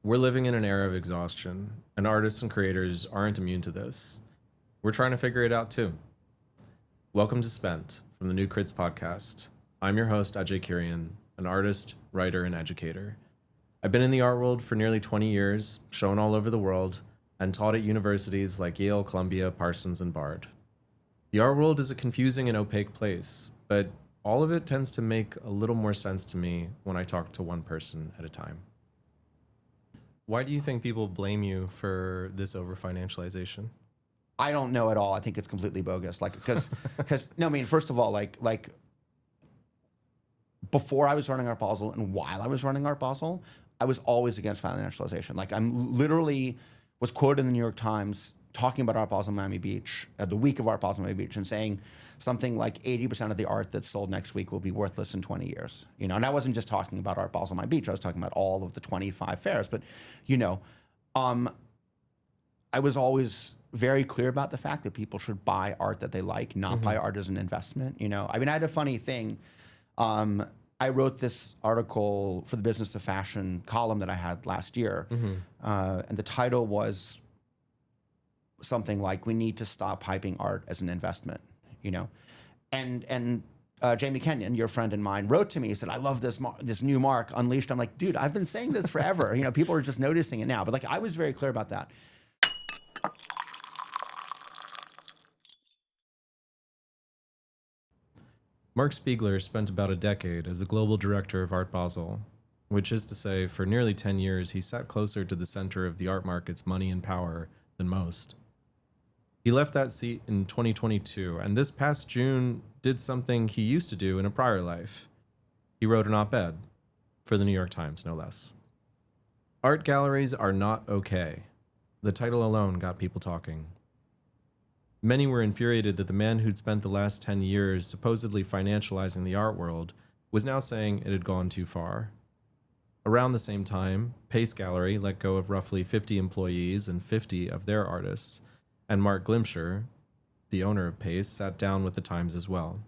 We're living in an era of exhaustion, and artists and creators aren't immune to this. We're trying to figure it out too. Welcome to Spent from the New Crits podcast. I'm your host, Ajay Kirian, an artist, writer, and educator. I've been in the art world for nearly 20 years, shown all over the world, and taught at universities like Yale, Columbia, Parsons, and Bard. The art world is a confusing and opaque place, but all of it tends to make a little more sense to me when I talk to one person at a time. Why do you think people blame you for this over financialization? I don't know at all. I think it's completely bogus. No, I mean, first of all, before I was running Art Basel and while I was running Art Basel, I was always against financialization. I'm literally was quoted in the New York Times talking about Art Basel Miami Beach, the week of Art Basel Miami Beach, and saying something like 80% of the art that's sold next week will be worthless in 20 years. And I wasn't just talking about Art Basel Miami Beach. I was talking about all of the 25 fairs. But, I was always very clear about the fact that people should buy art that they like, not buy art as an investment. I had a funny thing. I wrote this article for the Business of Fashion column that I had last year, and the title was something like, "We need to stop hyping art as an investment," and Jamie Kenyon, your friend and mine, wrote to me, said, "I love this new Marc Unleashed." I'm like, dude, I've been saying this forever. People are just noticing it now, but I was very clear about that. Marc Spiegler spent about a decade as the global director of Art Basel, which is to say, for nearly 10 years, he sat closer to the center of the art market's money and power than most. He left that seat in 2022, and this past June did something he used to do in a prior life. He wrote an op-ed, for the New York Times, no less. Art galleries are not okay. The title alone got people talking. Many were infuriated that the man who'd spent the last 10 years supposedly financializing the art world was now saying it had gone too far. Around the same time, Pace Gallery let go of roughly 50 employees and 50 of their artists, and Mark Glimcher, the owner of Pace, sat down with the Times as well.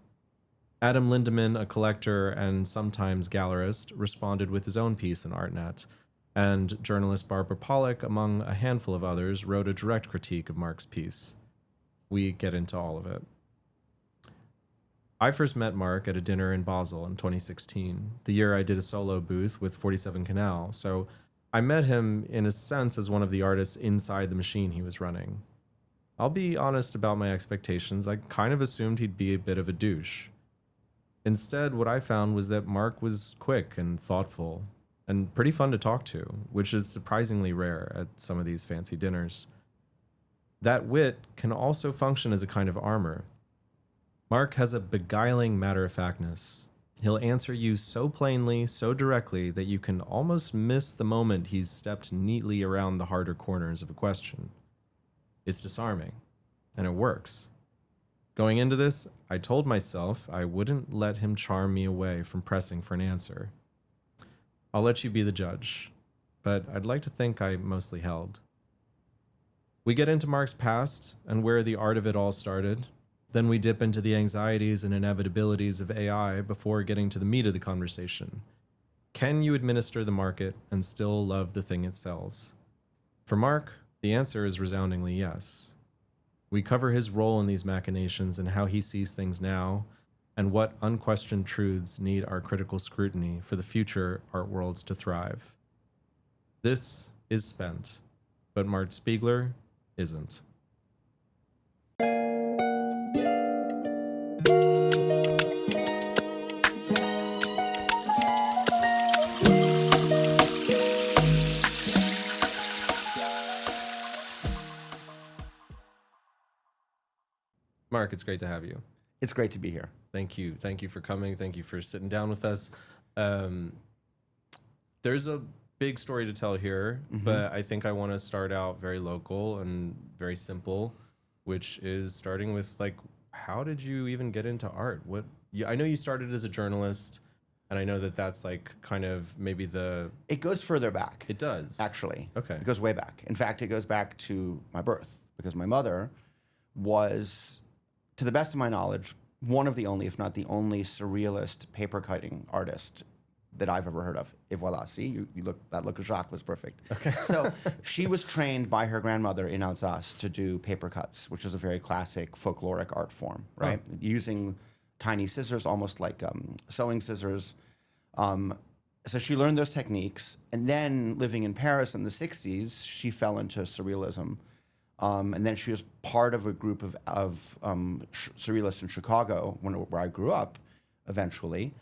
Adam Lindemann, a collector and sometimes gallerist, responded with his own piece in ArtNet, and journalist Barbara Pollock, among a handful of others, wrote a direct critique of Mark's piece. We get into all of it. I first met Marc at a dinner in Basel in 2016, the year I did a solo booth with 47 Canal, so I met him in a sense as one of the artists inside the machine he was running. I'll be honest about my expectations. I kind of assumed he'd be a bit of a douche. Instead, what I found was that Marc was quick and thoughtful and pretty fun to talk to, which is surprisingly rare at some of these fancy dinners. That wit can also function as a kind of armor. Marc has a beguiling matter-of-factness. He'll answer you so plainly, so directly, that you can almost miss the moment he's stepped neatly around the harder corners of a question. It's disarming, and it works. Going into this, I told myself I wouldn't let him charm me away from pressing for an answer. I'll let you be the judge, but I'd like to think I mostly held. We get into Marc's past and where the art of it all started. Then we dip into the anxieties and inevitabilities of AI before getting to the meat of the conversation. Can you administer the market and still love the thing it sells? For Marc, the answer is resoundingly yes. We cover his role in these machinations and how he sees things now, and what unquestioned truths need our critical scrutiny for the future art worlds to thrive. This is Spent, but Marc Spiegler isn't. Marc, it's great to have you. It's great to be here. Thank you. Thank you for coming. Thank you for sitting down with us. There's a big story to tell here, but I think I want to start out very local and very simple, which is starting with how did you even get into art? I know you started as a journalist, and I know that that's kind of maybe It goes further back. It does. Actually. Okay. It goes way back. In fact, it goes back to my birth, because my mother was, to the best of my knowledge, one of the only, if not the only, surrealist paper cutting artist that I've ever heard of. Et voilà, see, you look, that look of Jacques was perfect. Okay. So she was trained by her grandmother in Alsace to do paper cuts, which is a very classic folkloric art form, right? Oh. Using tiny scissors, almost like sewing scissors. So she learned those techniques, and then living in Paris in the 60s, she fell into surrealism. And then she was part of a group of surrealists in Chicago, where I grew up, eventually.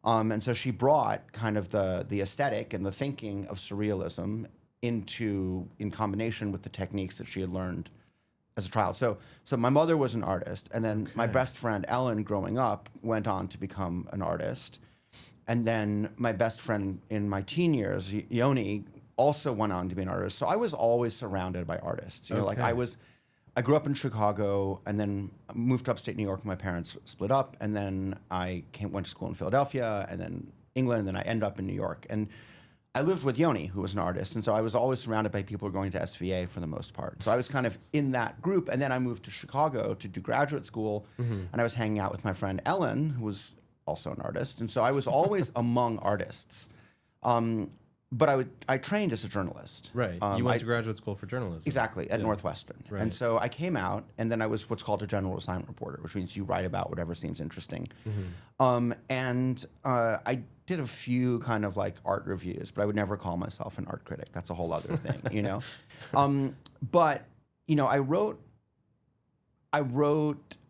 And so she brought kind of the aesthetic and the thinking of surrealism in combination with the techniques that she had learned as a child. So my mother was an artist, and then my best friend Ellen, growing up, went on to become an artist. And then my best friend in my teen years, Yoni, also went on to be an artist. So I was always surrounded by artists. You know, like I grew up in Chicago, and then moved to upstate New York. My parents split up, and then I went to school in Philadelphia, and then England, and then I ended up in New York. And I lived with Yoni, who was an artist, and so I was always surrounded by people who were going to SVA for the most part. So I was kind of in that group, and then I moved to Chicago to do graduate school, and I was hanging out with my friend Ellen, who was also an artist, and so I was always among artists. But I trained as a journalist. Right. You went to graduate school for journalism. Exactly, at Northwestern. Right. And so I came out, and then I was what's called a general assignment reporter, which means you write about whatever seems interesting. And I did a few kind of like art reviews, but I would never call myself an art critic. That's a whole other thing, you know? But, you know, I wrote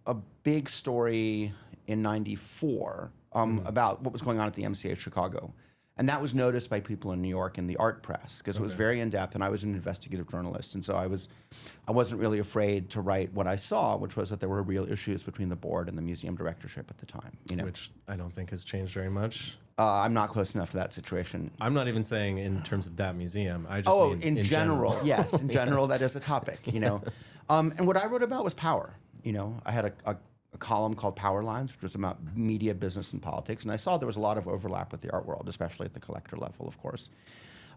a big story in '94 about what was going on at the MCA Chicago. And that was noticed by people in New York in the art press, because it was very in-depth, and I was an investigative journalist. And so I wasn't really afraid to write what I saw, which was that there were real issues between the board and the museum directorship at the time. You know? Which I don't think has changed very much. I'm not close enough to that situation. I'm not even saying in terms of that museum. I just mean in general. Yes, in general, that is a topic, you know. And what I wrote about was power. You know, I had a column called Power Lines, which was about media, business, and politics. And I saw there was a lot of overlap with the art world, especially at the collector level, of course.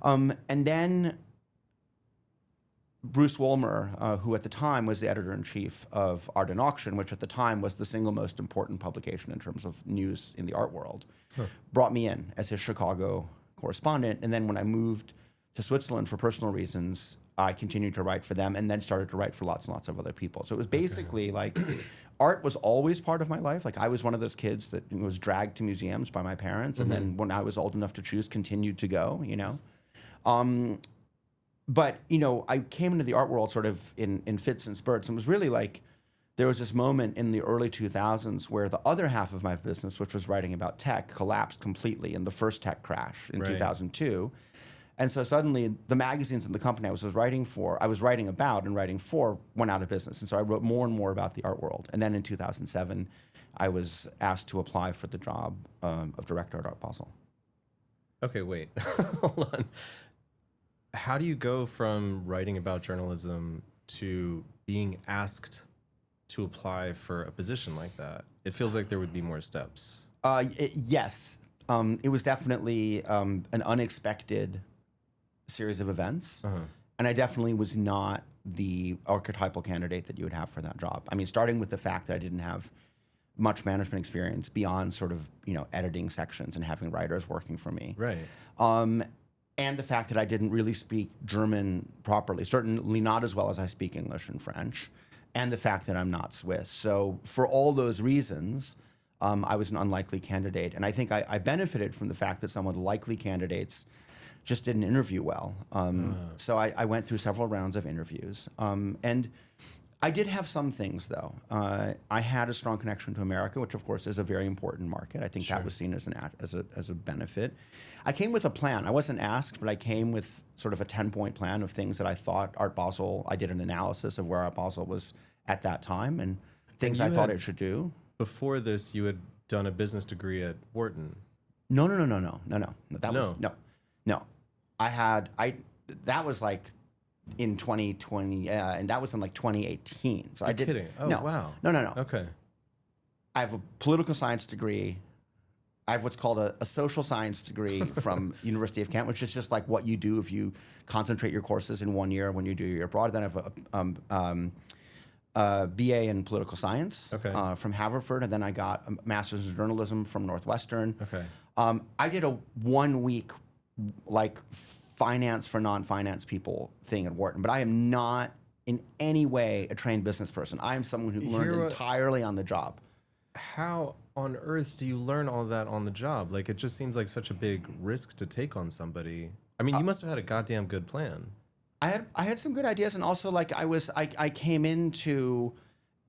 And then Bruce Woolmer, who at the time was the editor-in-chief of Art and Auction, which at the time was the single most important publication in terms of news in the art world, brought me in as his Chicago correspondent. And then when I moved to Switzerland for personal reasons, I continued to write for them, and then started to write for lots and lots of other people. So it was basically like art was always part of my life. Like I was one of those kids that was dragged to museums by my parents, and then when I was old enough to choose, continued to go, you know. But, you know, I came into the art world sort of in fits and spurts, and was really like, there was this moment in the early 2000s where the other half of my business, which was writing about tech, collapsed completely in the first tech crash in 2002. And so suddenly the magazines and the company I was writing about and writing for went out of business. And so I wrote more and more about the art world. And then in 2007, I was asked to apply for the job of director at Art Basel. Okay, wait, hold on. How do you go from writing about journalism to being asked to apply for a position like that? It feels like there would be more steps. Yes. It was definitely an unexpected series of events. And I definitely was not the archetypal candidate that you would have for that job. I mean, starting with the fact that I didn't have much management experience beyond sort of, you know, editing sections and having writers working for me. Right. And the fact that I didn't really speak German properly, certainly not as well as I speak English and French, and the fact that I'm not Swiss. So for all those reasons, I was an unlikely candidate. And I think I benefited from the fact that some of the likely candidates just didn't interview well. So I went through several rounds of interviews. And I did have some things, though. I had a strong connection to America, which, of course, is a very important market. I think that was seen as a benefit. I came with a plan. I wasn't asked, but I came with sort of a 10-point plan of things that I thought Art Basel, I did an analysis of where Art Basel was at that time and things I thought it should do. Before this, you had done a business degree at Wharton. No. That was like in 2020, and that was in like 2018. So You're kidding? Oh, no, wow. No. Okay. I have a political science degree. I have what's called a social science degree from University of Kent, which is just like what you do if you concentrate your courses in 1 year when you do your abroad. Then I have a BA in political science from Haverford, and then I got a master's in journalism from Northwestern. Okay. I did a 1 week like finance for non-finance people thing at Wharton, but I am not in any way a trained business person. I am someone who learned entirely on the job. How on earth do you learn all that on the job? Like, it just seems like such a big risk to take on somebody. I mean, you must have had a goddamn good plan. I had some good ideas, and also like I came into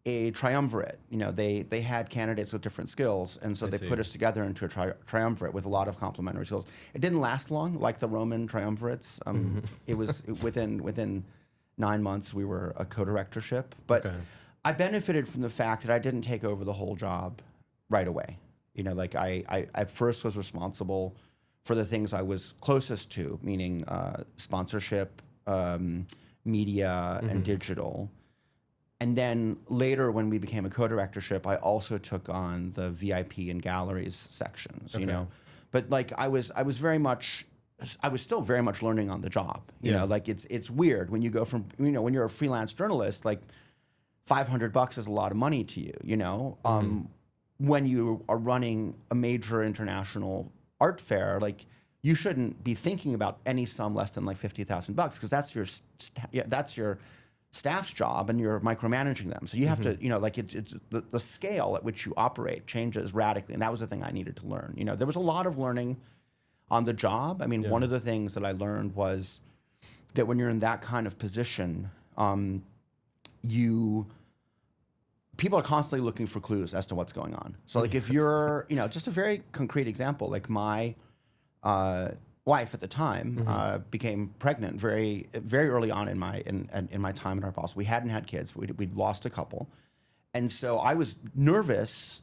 a triumvirate. You know, they had candidates with different skills, and so they put us together into a triumvirate with a lot of complementary skills. It didn't last long, like the Roman triumvirates. It was within 9 months we were a co-directorship, but I benefited from the fact that I didn't take over the whole job right away. You know, like I at first was responsible for the things I was closest to, meaning sponsorship, media, and digital. And then later, when we became a co-directorship, I also took on the VIP and galleries sections. You know, but like I was still very much learning on the job. You know, like it's weird when you go from, you know, when you're a freelance journalist, like $500 is a lot of money to you. You know, when you are running a major international art fair, like you shouldn't be thinking about any sum less than like $50,000 because that's your staff's job, and you're micromanaging them. So you have to, you know, like it's the scale at which you operate changes radically, and that was the thing I needed to learn. You know, there was a lot of learning on the job. I mean, one of the things that I learned was that when you're in that kind of position, people are constantly looking for clues as to what's going on. So like if you're, you know, just a very concrete example, like my wife at the time became pregnant very early on in my time at Art Basel. We hadn't had kids. We'd lost a couple. And so I was nervous,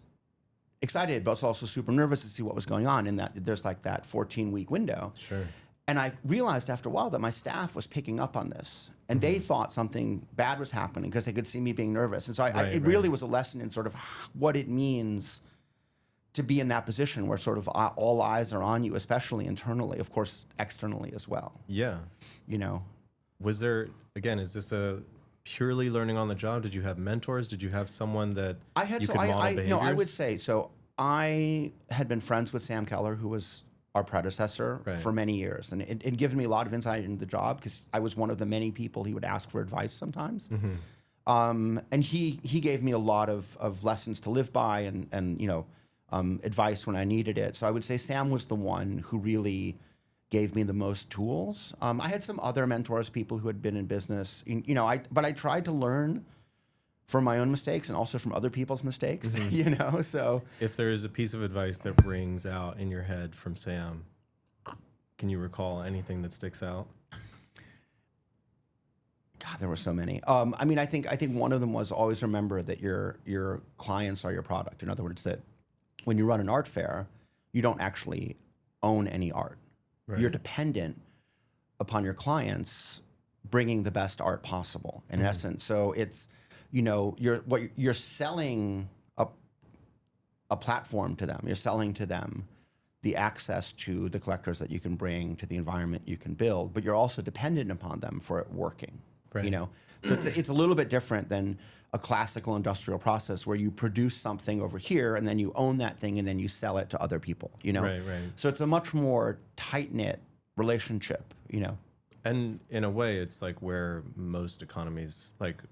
excited, but also super nervous to see what was going on in that there's like that 14-week window. Sure. And I realized after a while that my staff was picking up on this, and they thought something bad was happening because they could see me being nervous. And so it really was a lesson in sort of what it means to be in that position where sort of all eyes are on you, especially internally, of course, externally as well. Yeah. You know, was there, again, is this a purely learning on the job? Did you have mentors? Did you have someone that you could model behaviors? No, I would say, so I had been friends with Sam Keller, who was our predecessor for many years. And it given me a lot of insight into the job because I was one of the many people he would ask for advice sometimes. And he gave me a lot of lessons to live by and you know, advice when I needed it. So I would say Sam was the one who really gave me the most tools. I had some other mentors, people who had been in business, you know, but I tried to learn from my own mistakes and also from other people's mistakes, you know, so. If there is a piece of advice that rings out in your head from Sam, can you recall anything that sticks out? God, there were so many. I mean, I think one of them was always remember that your clients are your product. In other words, that when you run an art fair, you don't actually own any art. Right. You're dependent upon your clients bringing the best art possible, in essence. So it's, you know, you're selling a platform to them. You're selling to them the access to the collectors that you can bring, to the environment you can build, but you're also dependent upon them for it working. Right. You know, so it's a little bit different than a classical industrial process where you produce something over here and then you own that thing and then you sell it to other people, you know? Right. So it's a much more tight-knit relationship, you know? And in a way, it's like where most economies, like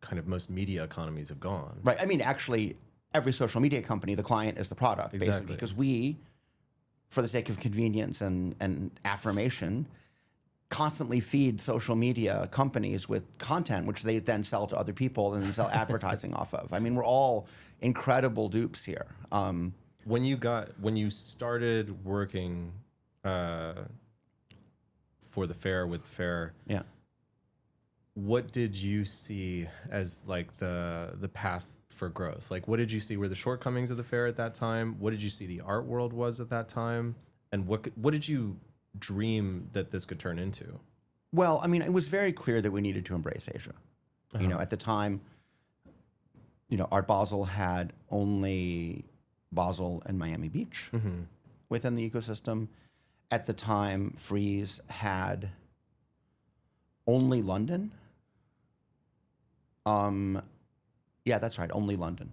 kind of most media economies have gone. Right. I mean, actually, every social media company, the client is the product, basically, because we, for the sake of convenience and affirmation, constantly feed social media companies with content, which they then sell to other people and then sell advertising off of. I mean, we're all incredible dupes here. When you started working for the fair with the fair, yeah, what did you see as like the path for growth? Like, what did you see were the shortcomings of the fair at that time? What did you see the art world was at that time? And what did you dream that this could turn into? Well, I mean, it was very clear that we needed to embrace Asia. You know, at the time, you know, Art Basel had only Basel and Miami Beach within the ecosystem. At the time, Frieze had only London. Yeah, that's right, only London.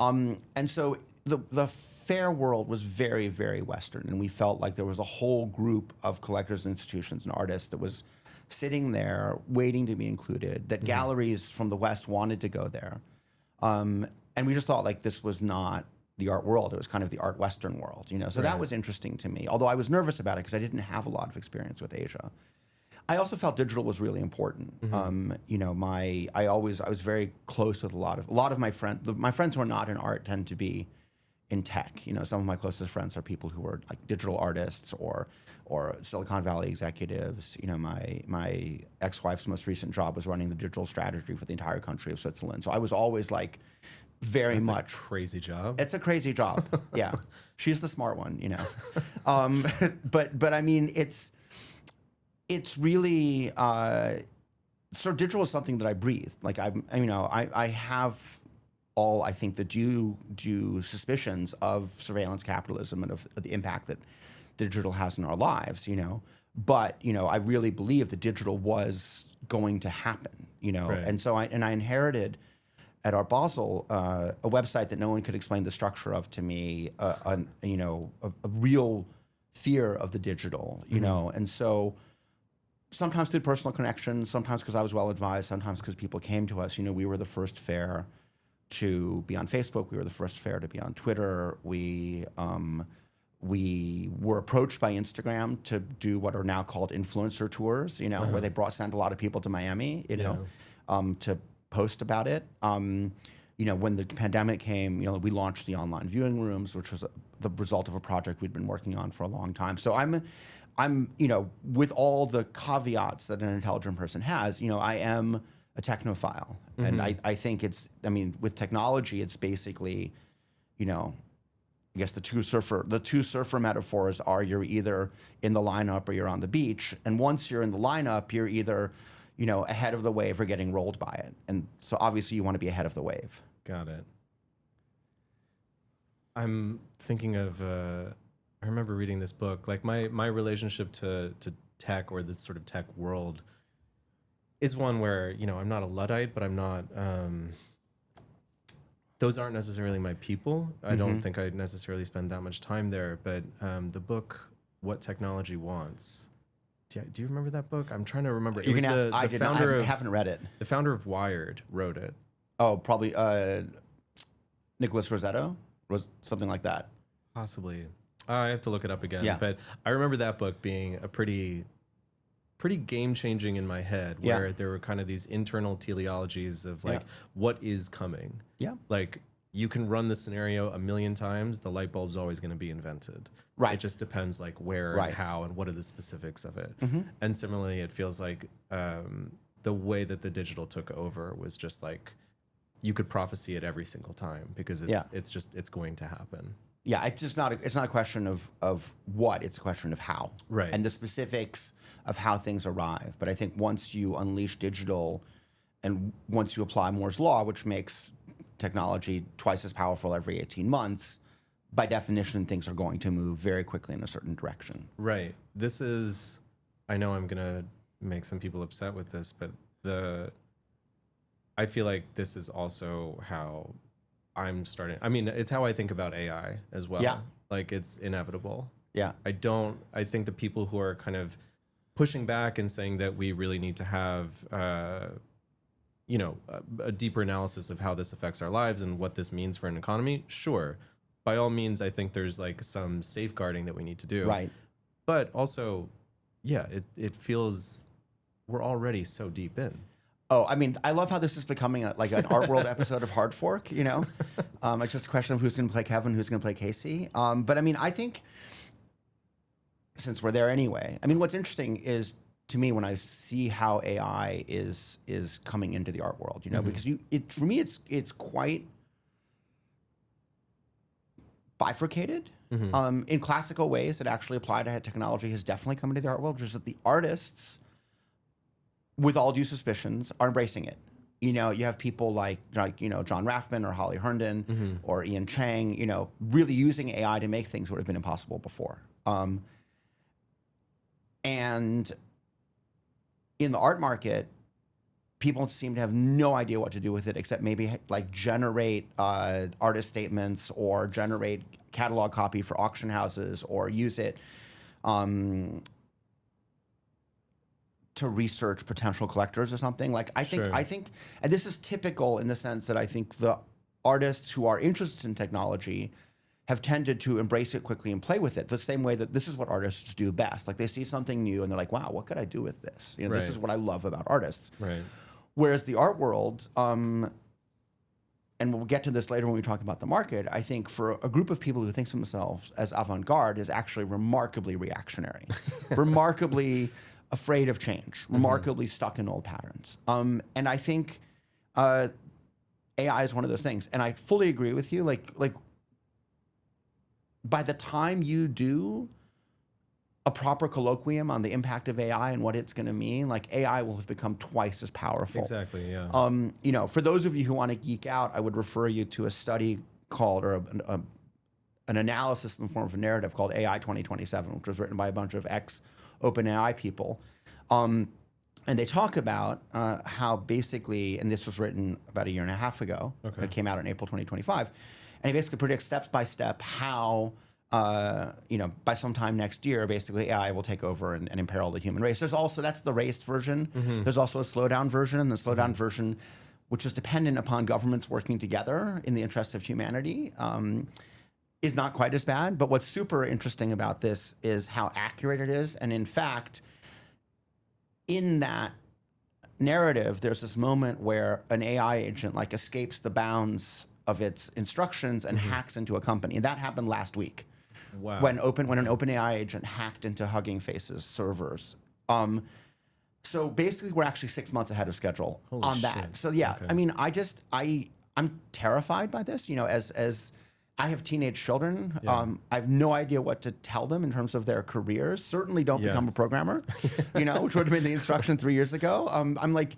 And so the fair world was very, very Western, and we felt like there was a whole group of collectors, institutions, and artists that was sitting there waiting to be included, that galleries from the West wanted to go there. And we just thought like this was not the art world. It was kind of the art Western world, you know? So that was interesting to me, although I was nervous about it because I didn't have a lot of experience with Asia. I also felt digital was really important. You know, I was very close with a lot of my friends who are not in art tend to be in tech. You know, some of my closest friends are people who are like digital artists or Silicon Valley executives. You know, my ex-wife's most recent job was running the digital strategy for the entire country of Switzerland. So I was always like That's much a crazy job. It's a crazy job. Yeah, she's the smart one. You know, but I mean it's really so digital is something that I breathe. Like I have all I think the due suspicions of surveillance capitalism and of the impact that digital has in our lives, you know. But, you know, I really believe that digital was going to happen, you know. Right. And so I inherited at Art Basel a website that no one could explain the structure of to me, a real fear of the digital, you know. And so sometimes through personal connections, sometimes because I was well advised, sometimes because people came to us. You know, we were the first fair to be on Facebook. We were the first fair to be on Twitter. We were approached by Instagram to do what are now called influencer tours, you know, where they sent a lot of people to Miami, you know, to post about it. You know, when the pandemic came, you know, we launched the online viewing rooms, which was the result of a project we'd been working on for a long time. So I'm, you know, with all the caveats that an intelligent person has, you know, I am a technophile. And I think with technology, it's basically, you know, I guess the two surfer metaphors are you're either in the lineup or you're on the beach. And once you're in the lineup, you're either, you know, ahead of the wave or getting rolled by it. And so obviously you want to be ahead of the wave. Got it. I'm thinking of, I remember reading this book, like my relationship to tech or the sort of tech world is one where, you know, I'm not a Luddite, but I'm not, those aren't necessarily my people. I don't think I necessarily spend that much time there, but the book, What Technology Wants. Do you remember that book? I'm trying to remember. I haven't read it. The founder of Wired wrote it. Oh, probably Nicholas Rossetto was something like that. Possibly. I have to look it up again. Yeah. But I remember that book being a pretty game changing in my head, where there were kind of these internal teleologies of like what is coming. Yeah. Like you can run the scenario a million times, the light bulb's always going to be invented. Right. It just depends like where and how and what are the specifics of it. And similarly, it feels like the way that the digital took over was just like you could prophesy it every single time because it's going to happen. Yeah, it's not a question of what, it's a question of how. Right. And the specifics of how things arrive. But I think once you unleash digital and once you apply Moore's law, which makes technology twice as powerful every 18 months, by definition, things are going to move very quickly in a certain direction. Right. This is, I know I'm going to make some people upset with this, but I feel like this is also how I'm starting. I mean, it's how I think about AI as well. Yeah. Like it's inevitable. Yeah. I think the people who are kind of pushing back and saying that we really need to have, you know, a deeper analysis of how this affects our lives and what this means for an economy. Sure. By all means, I think there's like some safeguarding that we need to do. Right. But also, yeah, it feels we're already so deep in. Oh, I mean, I love how this is becoming like an Art World episode of Hard Fork, you know? It's just a question of who's going to play Kevin, who's going to play Casey. But I mean, I think since we're there anyway, I mean, what's interesting is to me when I see how AI is coming into the art world, you know, because for me, it's quite bifurcated. In classical ways that actually apply to technology has definitely come into the art world, which is that the artists, with all due suspicions, are embracing it. You know, you have people like you know, John Raffman or Holly Herndon or Ian Chang, you know, really using AI to make things that would have been impossible before. And in the art market, people seem to have no idea what to do with it except maybe like generate artist statements or generate catalog copy for auction houses or use it to research potential collectors or something. Like I think, and this is typical in the sense that I think the artists who are interested in technology have tended to embrace it quickly and play with it the same way that this is what artists do best. Like they see something new and they're like, wow, what could I do with this? You know, this is what I love about artists. Right. Whereas the art world, and we'll get to this later when we talk about the market, I think for a group of people who think of themselves as avant-garde is actually remarkably reactionary, remarkably afraid of change, remarkably stuck in old patterns. And I think AI is one of those things. And I fully agree with you. Like by the time you do a proper colloquium on the impact of AI and what it's going to mean, like AI will have become twice as powerful. Exactly, yeah. You know, for those of you who want to geek out, I would refer you to a study called, or an analysis in the form of a narrative called AI 2027, which was written by a bunch of ex-OpenAI people. And they talk about how basically, and this was written about 1.5 years ago, it came out in April 2025, and he basically predicts step by step how you know, by sometime next year, basically AI will take over and imperil the human race. There's also, that's the race version. There's also a slowdown version, and the slowdown version, which is dependent upon governments working together in the interest of humanity, is not quite as bad. But what's super interesting about this is how accurate it is. And in fact, in that narrative, there's this moment where an AI agent like escapes the bounds of its instructions and hacks into a company. And that happened last week. Wow. When an OpenAI agent hacked into Hugging Face's servers. So basically, we're actually 6 months ahead of schedule on that. Shit. So yeah, I mean, I'm terrified by this. You know, as I have teenage children, I have no idea what to tell them in terms of their careers. Certainly, don't become a programmer. You know, which would have been the instruction 3 years ago. I'm like,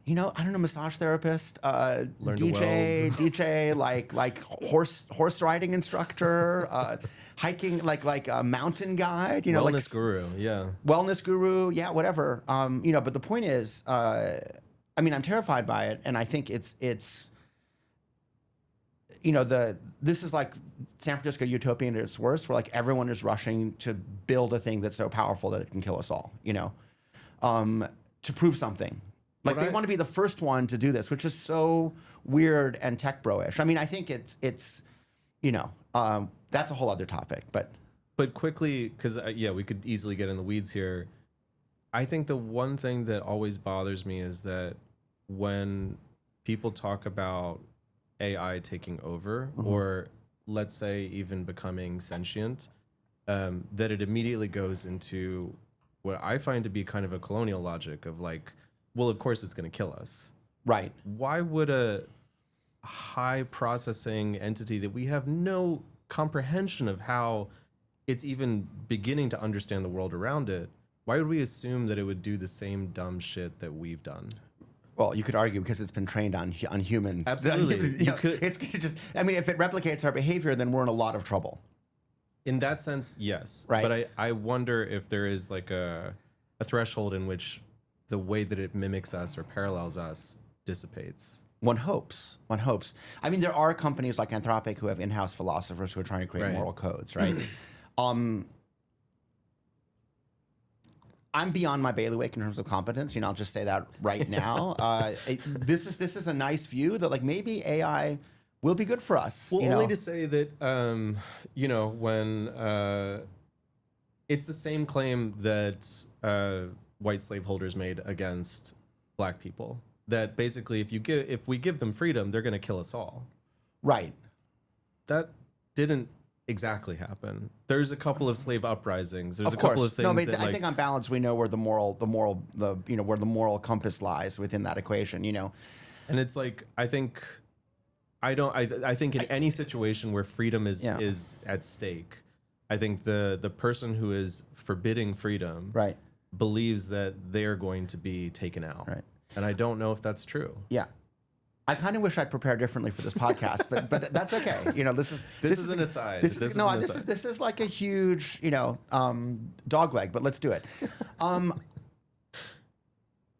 you know, I don't know, massage therapist, DJ, like horse riding instructor, hiking, like a mountain guide, you know, wellness guru, wellness guru, whatever. You know, but the point is, I mean, I'm terrified by it, and I think it's, you know, this is like San Francisco utopian at its worst, where like everyone is rushing to build a thing that's so powerful that it can kill us all, you know, to prove something. Like they want to be the first one to do this, which is so weird and tech bro-ish. I mean, I think it's you know, that's a whole other topic. But quickly, because we could easily get in the weeds here. I think the one thing that always bothers me is that when people talk about AI taking over, or let's say even becoming sentient, that it immediately goes into what I find to be kind of a colonial logic of like, well, of course it's going to kill us. Right. Why would a high processing entity that we have no comprehension of how it's even beginning to understand the world around it, why would we assume that it would do the same dumb shit that we've done? Well, you could argue because it's been trained on human. Absolutely. You know, it's just, I mean, if it replicates our behavior, then we're in a lot of trouble. In that sense, yes. Right. But I wonder if there is like a threshold in which the way that it mimics us or parallels us dissipates. One hopes. I mean, there are companies like Anthropic who have in-house philosophers who are trying to create moral codes, right? I'm beyond my bailiwick in terms of competence. You know, I'll just say that right now. This is a nice view that like maybe AI will be good for us. Well, you only know? to say that you know, when it's the same claim that white slaveholders made against black people, that basically if we give them freedom, they're going to kill us all. Right. That didn't exactly happen. There's a couple of slave uprisings. There's Of a course. couple of things. No, but that, I think on balance we know where the moral you know, where the moral compass lies within that equation. You know, and it's like I think in any situation where freedom is at stake, I think the person who is forbidding freedom right believes that they're going to be taken out. Right. And I don't know if that's true. Yeah. I kind of wish I'd prepared differently for this podcast, but that's okay. You know, this is an aside. This is like a huge, you know, dog leg, but let's do it.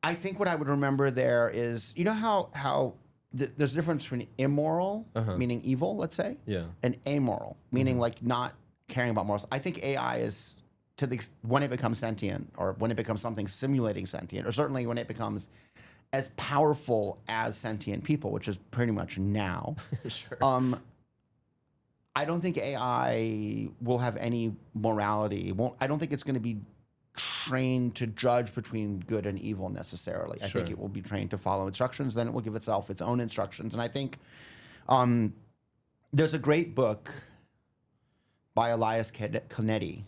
I think what I would remember there is, you know how there's a difference between immoral, meaning evil, let's say, Yeah. and amoral, meaning like not caring about morals. I think AI is when it becomes sentient, or when it becomes something simulating sentient, or certainly when it becomes as powerful as sentient people, which is pretty much now. Sure. I don't think AI will have any morality. I don't think it's going to be trained to judge between good and evil necessarily. I think Sure. it will be trained to follow instructions. Then it will give itself its own instructions. And I think there's a great book by Elias Canetti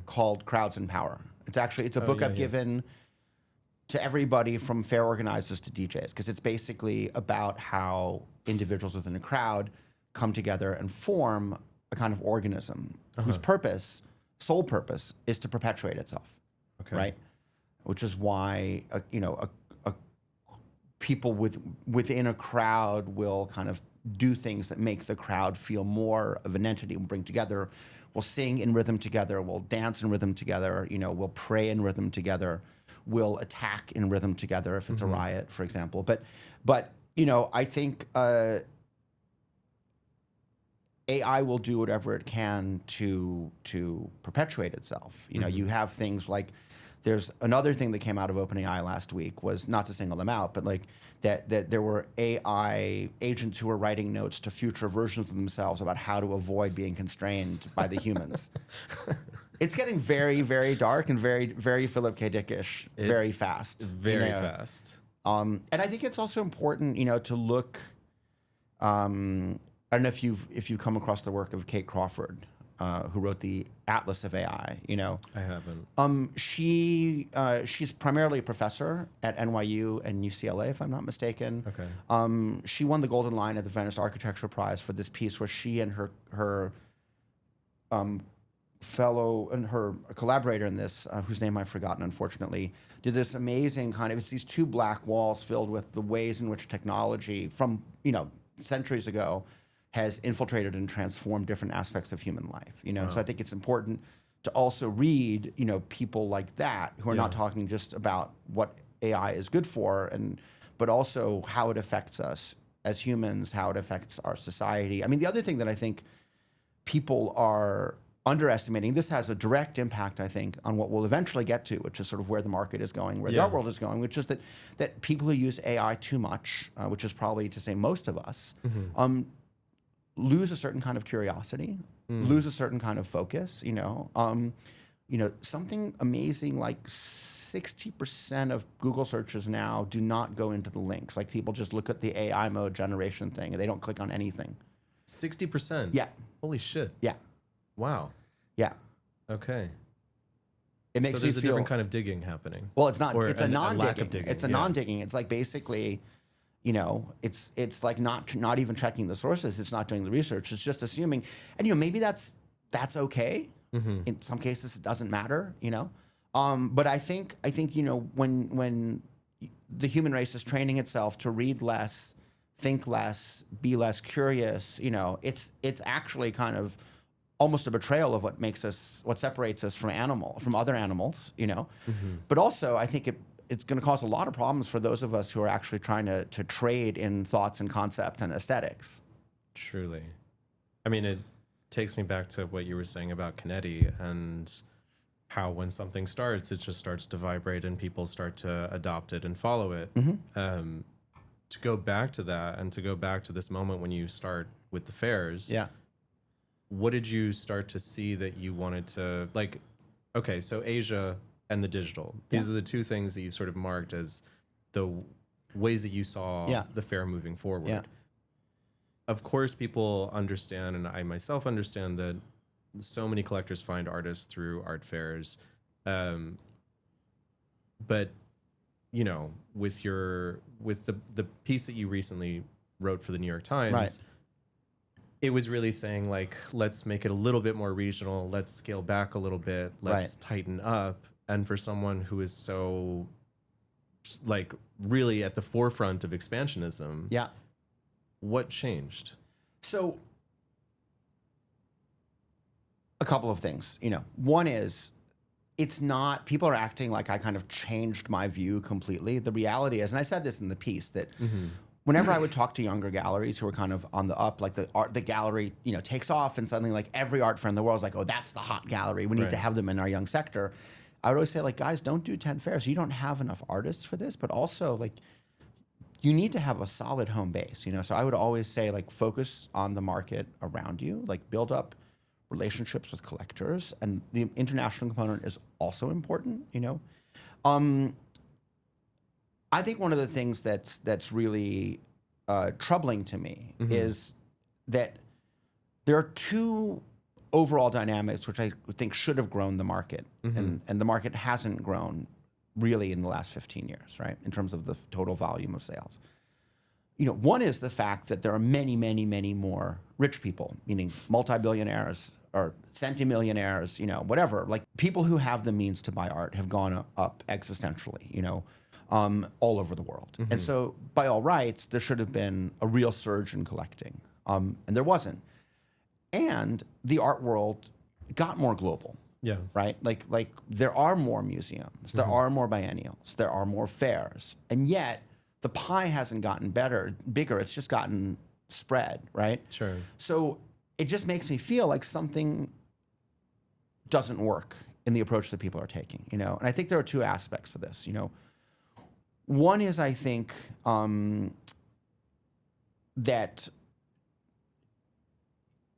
called Crowds and Power. It's a book I've given to everybody from fair organizers to DJs, because it's basically about how individuals within a crowd come together and form a kind of organism whose sole purpose, is to perpetuate itself. Okay. Right? Which is why people within a crowd will kind of do things that make the crowd feel more of an entity. We'll bring together, we'll sing in rhythm together, we'll dance in rhythm together, we'll pray in rhythm together, we'll attack in rhythm together if it's a riot, for example. But I think AI will do whatever it can to perpetuate itself. You have things like, there's another thing that came out of OpenAI last week, was, not to single them out, but like that there were AI agents who were writing notes to future versions of themselves about how to avoid being constrained by the humans. It's getting very, very dark and very, very Philip K. Dickish, very fast. Very fast. And I think it's also important, to look. I don't know if you've come across the work of Kate Crawford, who wrote the Atlas of AI. I haven't. She's primarily a professor at NYU and UCLA, if I'm not mistaken. Okay. She won the Golden Lion at the Venice Architecture Prize for this piece where she and her fellow and her collaborator in this, whose name I've forgotten, unfortunately, did this amazing it's these two black walls filled with the ways in which technology from centuries ago has infiltrated and transformed different aspects of human life. So I think it's important to also read people like that, who are not talking just about what AI is good for, but also how it affects us as humans, how it affects our society. I mean, the other thing that I think people are underestimating, this has a direct impact, I think, on what we'll eventually get to, which is sort of where the market is going, where the art world is going, which is that people who use AI too much, which is probably to say most of us, lose a certain kind of curiosity, lose a certain kind of focus. Something amazing like 60% of Google searches now do not go into the links. Like, people just look at the AI mode generation thing and they don't click on anything. 60%? Yeah. Holy shit. Yeah. Wow. Yeah. Okay. It makes so there's me a feel different kind of digging happening. Well, it's not. Or It's a non-digging. lack of digging. It's a non-digging. It's like basically, it's like not even checking the sources. It's not doing the research. It's just assuming, and maybe that's okay. In some cases, it doesn't matter. But I think when the human race is training itself to read less, think less, be less curious, it's actually kind of almost a betrayal of what separates us from other animals, But also, I think it's going to cause a lot of problems for those of us who are actually trying to trade in thoughts and concepts and aesthetics. Truly. I mean, it takes me back to what you were saying about Canetti, and how when something starts, it just starts to vibrate and people start to adopt it and follow it. To go back to that, and to go back to this moment when you start with the fairs. Yeah. What did you start to see that you wanted to, like, okay, so Asia and the digital, these are the two things that you sort of marked as the ways that you saw the fair moving forward. Yeah. Of course, people understand, and I myself understand, that so many collectors find artists through art fairs. But, with the piece that you recently wrote for the New York Times, Right. It was really saying, like, let's make it a little bit more regional. Let's scale back a little bit. Let's tighten up. And for someone who is so, like, really at the forefront of expansionism, what changed? So, a couple of things. One is, it's not, people are acting like I kind of changed my view completely. The reality is, and I said this in the piece, that whenever I would talk to younger galleries who are kind of on the up, like the gallery, takes off and suddenly like every art friend in the world is like, oh, that's the hot gallery. We need to have them in our young sector. I would always say, like, guys, don't do 10 fairs. You don't have enough artists for this, but also like you need to have a solid home base, So I would always say, like, focus on the market around you, like build up relationships with collectors, and the international component is also important, I think one of the things that's really troubling to me is that there are two overall dynamics which I think should have grown the market, and the market hasn't grown really in the last 15 years, right, in terms of the total volume of sales. One is the fact that there are many, many, many more rich people, meaning multi-billionaires or centimillionaires, whatever. Like, people who have the means to buy art have gone up existentially, all over the world. And so, by all rights, there should have been a real surge in collecting, and there wasn't. And the art world got more global. Yeah. Right? Like there are more museums, there are more biennials, there are more fairs, and yet the pie hasn't gotten bigger. It's just gotten spread, right? Sure. So it just makes me feel like something doesn't work in the approach that people are taking, And I think there are two aspects to this, One is, I think, that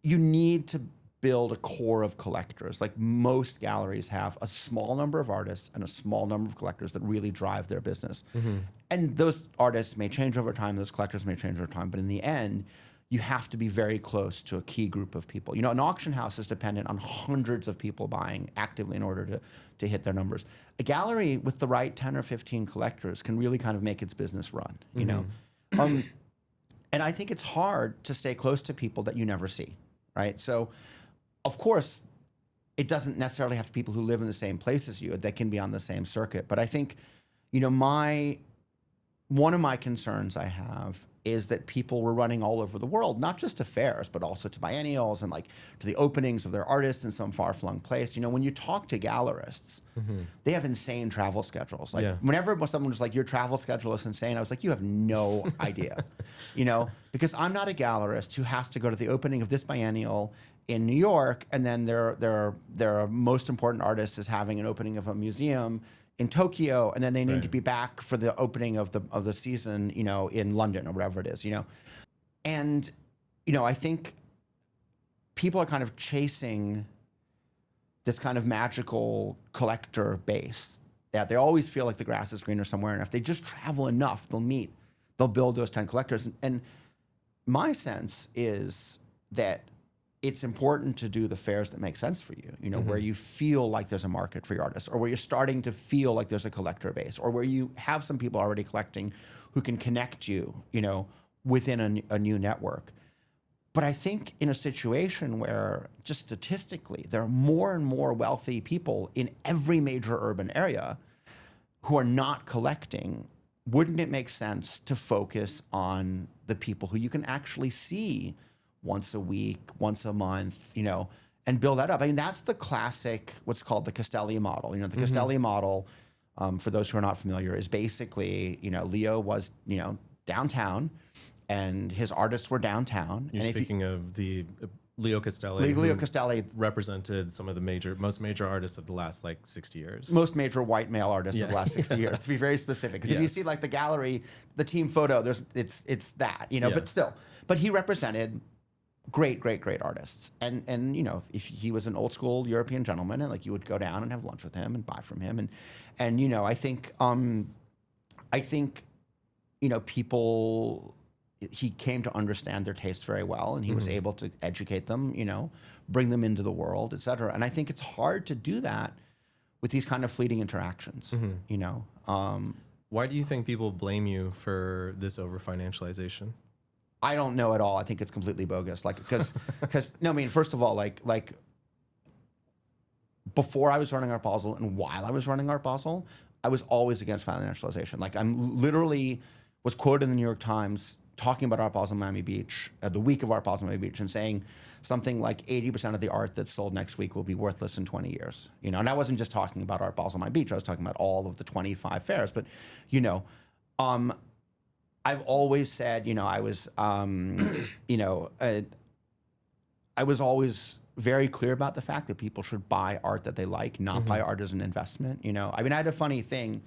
you need to build a core of collectors. Like, most galleries have a small number of artists and a small number of collectors that really drive their business. And those artists may change over time, those collectors may change over time, but in the end, you have to be very close to a key group of people. An auction house is dependent on hundreds of people buying actively in order to hit their numbers. A gallery with the right 10 or 15 collectors can really kind of make its business run, And I think it's hard to stay close to people that you never see, right? So, of course, it doesn't necessarily have to be people who live in the same place as you that can be on the same circuit. But I think, one of my concerns I have is that people were running all over the world, not just to fairs, but also to biennials and like to the openings of their artists in some far-flung place. When you talk to gallerists, they have insane travel schedules. Like, whenever someone was like, your travel schedule is insane, I was like, you have no idea, because I'm not a gallerist who has to go to the opening of this biennial in New York, and then their most important artist is having an opening of a museum in Tokyo, and then they need to be back for the opening of the season, in London or wherever it is, And, I think people are kind of chasing this kind of magical collector base that they always feel like the grass is greener somewhere, and if they just travel enough, they'll build those 10 collectors. And my sense is that it's important to do the fairs that make sense for you, where you feel like there's a market for your artists, or where you're starting to feel like there's a collector base, or where you have some people already collecting who can connect you, within a new network. But I think in a situation where, just statistically, there are more and more wealthy people in every major urban area who are not collecting, wouldn't it make sense to focus on the people who you can actually see once a week, once a month, and build that up? I mean, that's the classic, what's called the Castelli model. The Castelli model, for those who are not familiar, is basically, Leo was, downtown, and his artists were downtown. You're speaking of the Leo Castelli. Leo Castelli represented some of the most major artists of the last 60 years. Most major white male artists of the last 60 years, to be very specific. Because if you see like the gallery, the team photo, it's that, but still. But he represented great artists. And if he was an old school European gentleman, and like you would go down and have lunch with him and buy from him. And I think people, he came to understand their tastes very well, and he was able to educate them, bring them into the world, et cetera. And I think it's hard to do that with these kind of fleeting interactions, Why do you think people blame you for this over financialization? I don't know at all. I think it's completely bogus. Because no, I mean, first of all, like before I was running Art Basel and while I was running Art Basel, I was always against financialization. Like, I'm literally was quoted in the New York Times talking about Art Basel Miami Beach, the week of Art Basel Miami Beach, and saying something like 80% of the art that's sold next week will be worthless in 20 years. You know, and I wasn't just talking about Art Basel Miami Beach. I was talking about all of the 25 fairs. But, you know, I've always said, you know, I was always very clear about the fact that people should buy art that they like, not buy art as an investment. You know, I mean, I had a funny thing.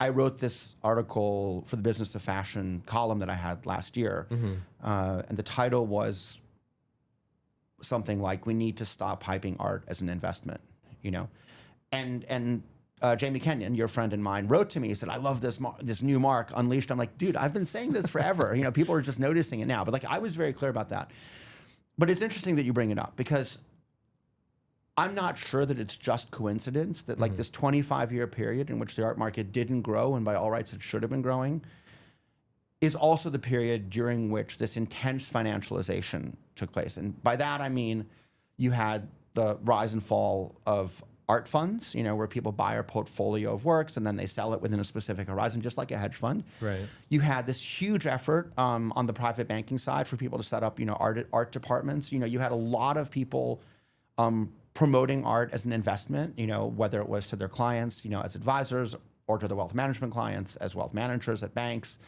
I wrote this article for the Business of Fashion column that I had last year, and the title was something like, "We need to stop hyping art as an investment." You know, and Jamie Kenyon, your friend and mine, wrote to me. He said, "I love this new Marc Unleashed." I'm like, dude, I've been saying this forever. You know, people are just noticing it now. But like, I was very clear about that. But it's interesting that you bring it up, because I'm not sure that it's just coincidence that like this 25-year period in which the art market didn't grow, and by all rights it should have been growing, is also the period during which this intense financialization took place. And by that I mean you had the rise and fall of art funds, you know, where people buy a portfolio of works and then they sell it within a specific horizon, just like a hedge fund. Right. You had this huge effort on the private banking side for people to set up, you know, art departments. You know, you had a lot of people promoting art as an investment, you know, whether it was to their clients, you know, as advisors, or to their wealth management clients as wealth managers at banks,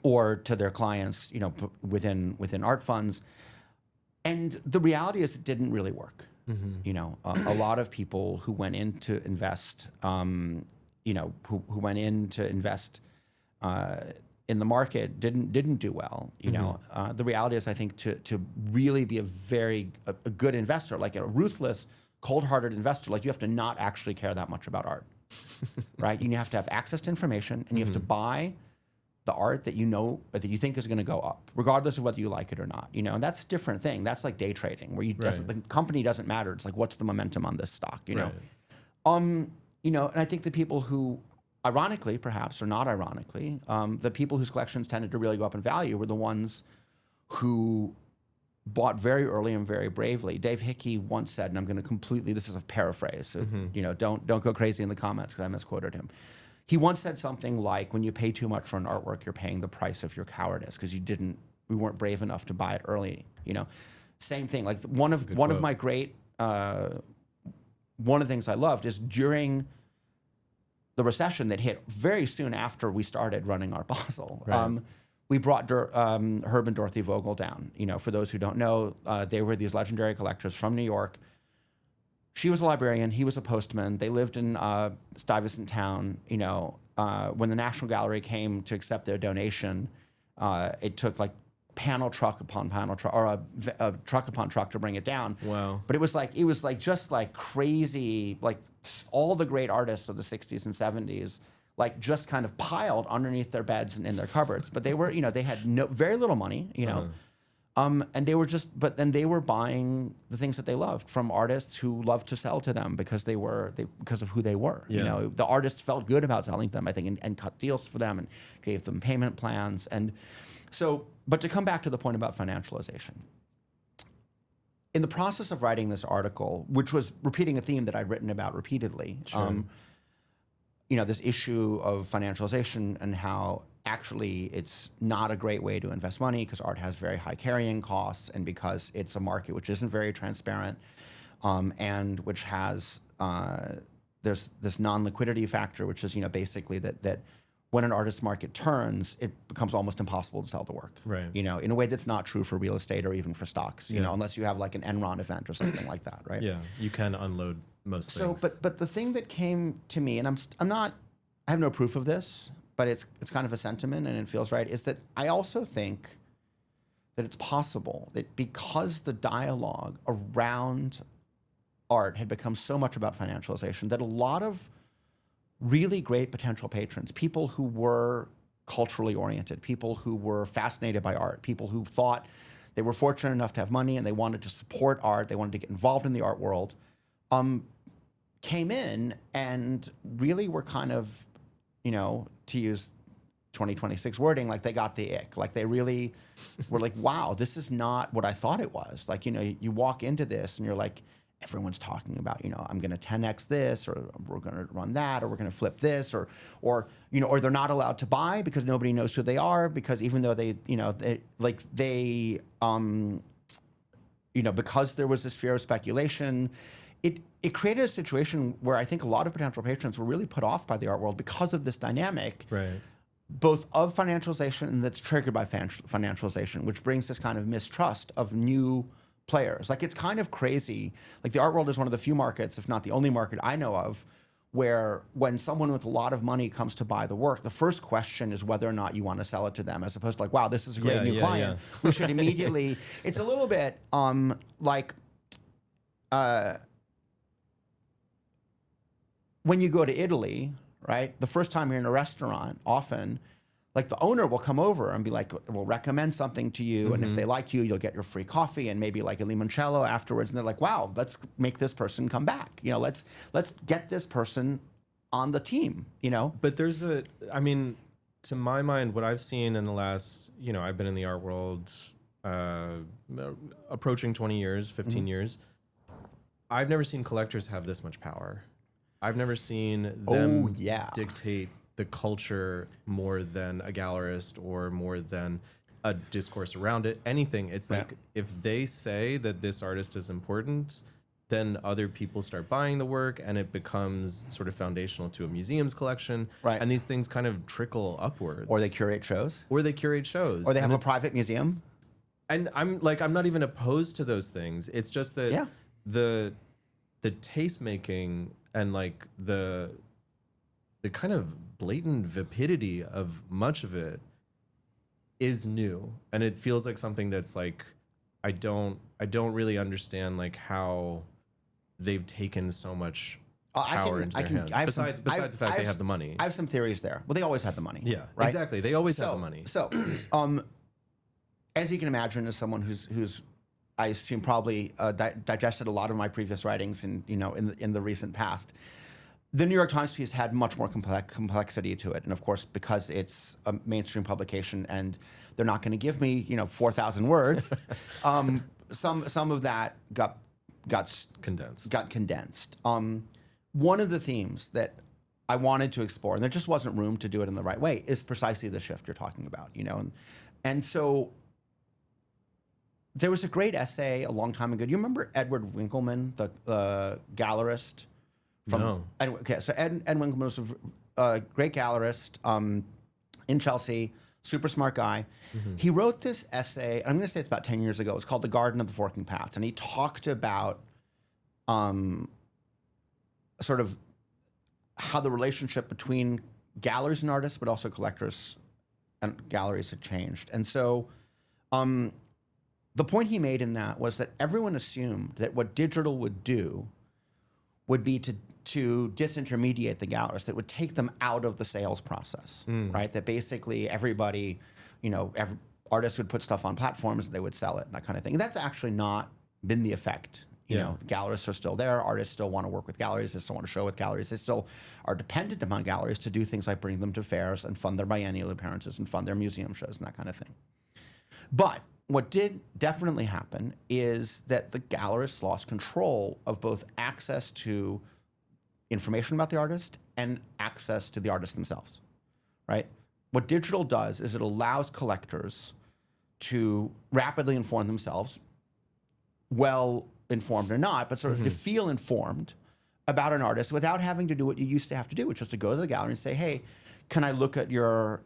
or to their clients, you know, within art funds. And the reality is it didn't really work. You know, a lot of people who went in to invest, you know, who went in to invest in the market didn't do well. You know, the reality is, I think to really be a good investor, like a ruthless, cold-hearted investor, like you have to not actually care that much about art, right? You have to have access to information, and you have to buy the art that you know, that you think is going to go up, regardless of whether you like it or not. You know, and that's a different thing. That's like day trading, where the company doesn't matter. It's like, what's the momentum on this stock? You know, you know, and I think the people who, ironically, perhaps, or not ironically, the people whose collections tended to really go up in value were the ones who bought very early and very bravely. Dave Hickey once said, and I'm going to completely, this is a paraphrase, so you know, don't go crazy in the comments because I misquoted him. He once said something like, when you pay too much for an artwork, you're paying the price of your cowardice, because we weren't brave enough to buy it early. You know, same thing. Like one of my great, one of the things I loved is during the recession that hit very soon after we started running Art Basel. Right. We brought Herb and Dorothy Vogel down. You know, for those who don't know, they were these legendary collectors from New York. She was a librarian. He was a postman. They lived in Stuyvesant Town. You know, when the National Gallery came to accept their donation, it took like panel truck upon panel truck, or a truck upon truck to bring it down. Wow! But it was like just like crazy, like all the great artists of the 60s and 70s, like just kind of piled underneath their beds and in their cupboards. But they were, you know, they had very little money, you know. And they were but then they were buying the things that they loved from artists who loved to sell to them because because of who they were. Yeah. You know, the artists felt good about selling to them, I think, and cut deals for them and gave them payment plans. And so, but to come back to the point about financialization, in the process of writing this article, which was repeating a theme that I'd written about repeatedly, you know, this issue of financialization and how actually it's not a great way to invest money because art has very high carrying costs, and because it's a market which isn't very transparent, and which has there's this non-liquidity factor, which is, you know, basically that when an artist's market turns, it becomes almost impossible to sell the work. Right. You know, in a way that's not true for real estate or even for stocks. You know, unless you have like an Enron event or something like that. Right. Yeah, you can unload most things. So, but the thing that came to me, and I have no proof of this, but it's kind of a sentiment and it feels right, is that I also think that it's possible that because the dialogue around art had become so much about financialization, that a lot of really great potential patrons, people who were culturally oriented, people who were fascinated by art, people who thought they were fortunate enough to have money and they wanted to support art, they wanted to get involved in the art world, came in and really were kind of, you know, to use 2026 wording, like they got the ick. Like they really were like, wow, this is not what I thought it was. Like, you know, you walk into this and you're like, everyone's talking about, I'm going to 10x this, or we're going to run that, or we're going to flip this, or they're not allowed to buy because nobody knows who they are, because even though because there was this fear of speculation, it created a situation where I think a lot of potential patrons were really put off by the art world because of this dynamic, Right. both of financialization and that's triggered by financialization, which brings this kind of mistrust of new players. Like, it's kind of crazy. Like, the art world is one of the few markets, if not the only market I know of, where when someone with a lot of money comes to buy the work, the first question is whether or not you want to sell it to them, as opposed to like, wow, this is a great new client. Yeah. We should immediately. It's a little bit like when you go to Italy, right? The first time you're in a restaurant, often, like, the owner will come over and be like, we'll recommend something to you. And if they like you, you'll get your free coffee and maybe like a limoncello afterwards. And they're like, wow, let's make this person come back. Let's get this person on the team, But there's I mean, to my mind, what I've seen in the last, I've been in the art world approaching 20 years, 15 years. I've never seen collectors have this much power. I've never seen them dictate the culture more than a gallerist or more than a discourse around it. Anything. It's like, if they say that this artist is important, then other people start buying the work and it becomes sort of foundational to a museum's collection. Right. And these things kind of trickle upwards. Or they curate shows. Or they have a private museum. And I'm not even opposed to those things. It's just that the taste making and like the kind of blatant vapidity of much of it is new, and it feels like something that's like I don't really understand like how they've taken so much power into their hands. Besides the fact they have the money, I have some theories there. Well, they always had the money. Yeah, right? Exactly. They always have the money. So, as you can imagine, as someone who's I assume probably digested a lot of my previous writings in the recent past. The New York Times piece had much more complexity to it, and of course, because it's a mainstream publication and they're not going to give me 4,000 words, some of that got condensed. One of the themes that I wanted to explore, and there just wasn't room to do it in the right way, is precisely the shift you're talking about. And so. There was a great essay a long time ago. Do you remember Edward Winkleman, the gallerist? No. Okay, so Ed Winkleman was a great gallerist in Chelsea, super smart guy. He wrote this essay, I'm going to say it's about 10 years ago. It's called The Garden of the Forking Paths. And he talked about sort of how the relationship between galleries and artists, but also collectors and galleries had changed. And so the point he made in that was that everyone assumed that what digital would do would be to disintermediate the galleries, that would take them out of the sales process, right? That basically everybody, every artists would put stuff on platforms, they would sell it, and that kind of thing. And that's actually not been the effect. Gallerists are still there. Artists still want to work with galleries. They still want to show with galleries. They still are dependent upon galleries to do things like bring them to fairs and fund their biennial appearances and fund their museum shows and that kind of thing. But what did definitely happen is that the gallerists lost control of both access to information about the artist and access to the artists themselves, right? What digital does is it allows collectors to rapidly inform themselves, well informed or not, but sort of to feel informed about an artist without having to do what you used to have to do, which is to go to the gallery and say, hey, can I look at your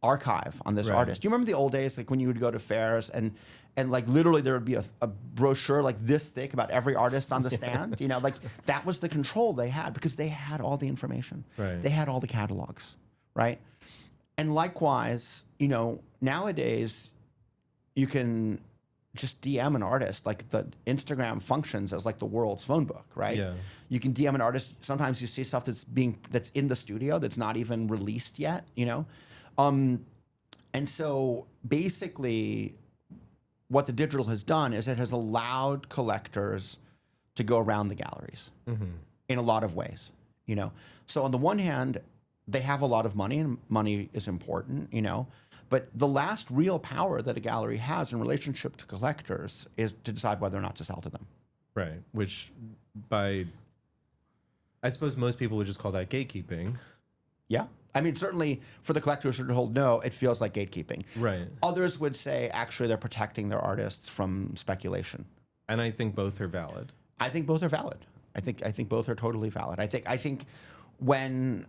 archive on this artist? Do you remember the old days, like when you would go to fairs and like literally there would be a brochure like this thick about every artist on the stand? Like that was the control they had because they had all the information. Right. They had all the catalogs, right? And likewise, nowadays you can just DM an artist. Like the Instagram functions as like the world's phone book, right? Yeah. You can DM an artist. Sometimes you see stuff that's in the studio that's not even released yet, And so basically what the digital has done is it has allowed collectors to go around the galleries in a lot of ways, So on the one hand, they have a lot of money and money is important, but the last real power that a gallery has in relationship to collectors is to decide whether or not to sell to them. Right. Which I suppose most people would just call that gatekeeping. Yeah. I mean, certainly for the collectors who hold no, it feels like gatekeeping. Right. Others would say actually they're protecting their artists from speculation. And I think both are valid. I think both are valid. I think both are totally valid. I think when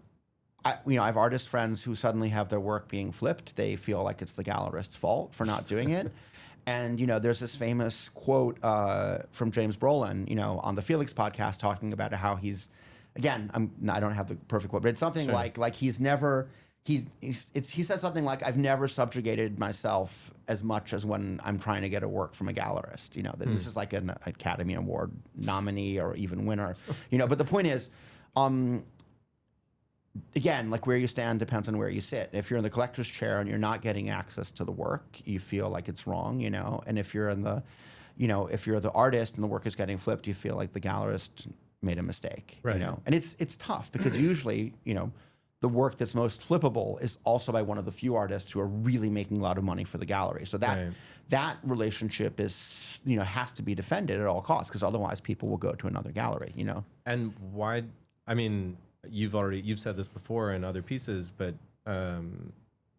I have artist friends who suddenly have their work being flipped, they feel like it's the gallerist's fault for not doing it. And there's this famous quote from James Brolin, on the Felix podcast, talking about how he's, again, I don't have the perfect quote, but it's something like he says something like, I've never subjugated myself as much as when I'm trying to get a work from a gallerist. That this is like an Academy Award nominee or even winner. But the point is, again, like where you stand depends on where you sit. If you're in the collector's chair and you're not getting access to the work, you feel like it's wrong, And if you're if you're the artist and the work is getting flipped, you feel like the gallerist made a mistake, right. And it's tough because usually, the work that's most flippable is also by one of the few artists who are really making a lot of money for the gallery. So that relationship is, has to be defended at all costs, because otherwise people will go to another gallery, And why? I mean, you've said this before in other pieces, but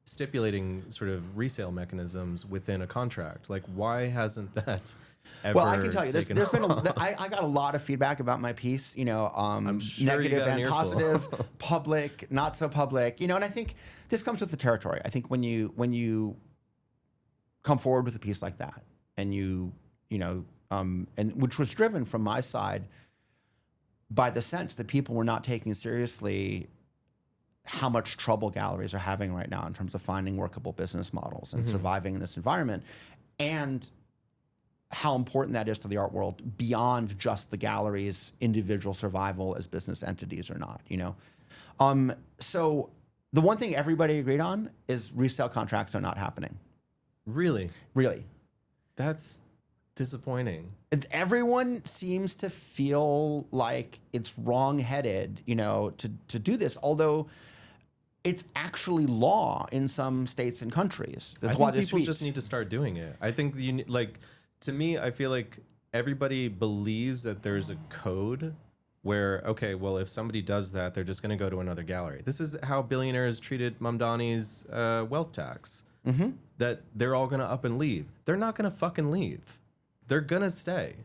stipulating sort of resale mechanisms within a contract, like why hasn't that ever? Well, I can tell you, there's been I got a lot of feedback about my piece, I'm sure negative and positive, public, not so public, and I think this comes with the territory. I think when you come forward with a piece like that, and and which was driven from my side by the sense that people were not taking seriously how much trouble galleries are having right now in terms of finding workable business models and surviving in this environment, and how important that is to the art world beyond just the gallery's individual survival as business entities or not, So the one thing everybody agreed on is resale contracts are not happening. Really? Really. That's disappointing. Everyone seems to feel like it's wrong-headed, to do this, although it's actually law in some states and countries. I think people just need to start doing it. I think to me, I feel like everybody believes that there's a code where, okay, well, if somebody does that, they're just going to go to another gallery. This is how billionaires treated Mamdani's wealth tax, that they're all going to up and leave. They're not going to fucking leave. They're going to stay.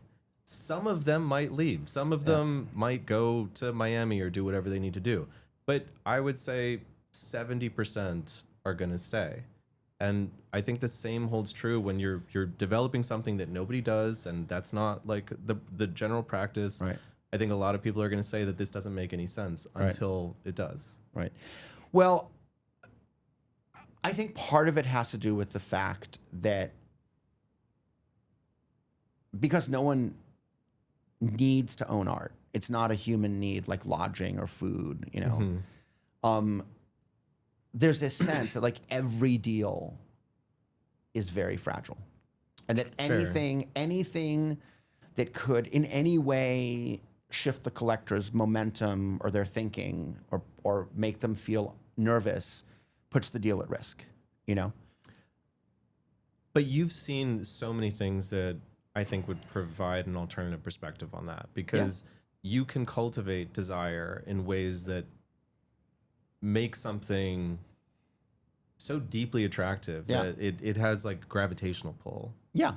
Some of them might leave. Some of them might go to Miami or do whatever they need to do. But I would say 70% are going to stay. And I think the same holds true when you're developing something that nobody does, and that's not like the general practice. Right. I think a lot of people are going to say that this doesn't make any sense until it does. Right. Well, I think part of it has to do with the fact that because no one needs to own art, it's not a human need like lodging or food, there's this sense that like every deal is very fragile, and that anything that could in any way shift the collector's momentum or their thinking or make them feel nervous puts the deal at risk, But you've seen so many things that I think would provide an alternative perspective on that, because you can cultivate desire in ways that make something so deeply attractive that it has like gravitational pull. Yeah.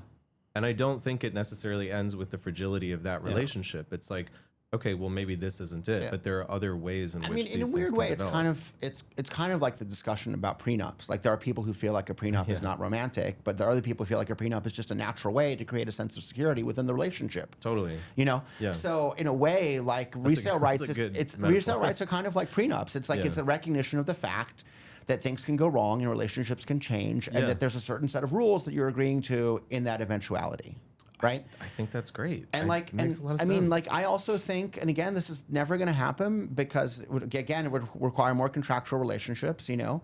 And I don't think it necessarily ends with the fragility of that relationship. It's like, okay, well, maybe this isn't it, but there are other ways in which in a weird way, it's kind of like the discussion about prenups. Like there are people who feel like a prenup is not romantic, but there are other people who feel like a prenup is just a natural way to create a sense of security within the relationship. Totally. Yeah. So in a way, like resale rights are kind of like prenups. It's like it's a recognition of the fact that things can go wrong and relationships can change, and that there's a certain set of rules that you're agreeing to in that eventuality. Right. I think that's great. And like, makes a lot of I sense. mean, like, I also think, and again, this is never going to happen because it would require more contractual relationships, I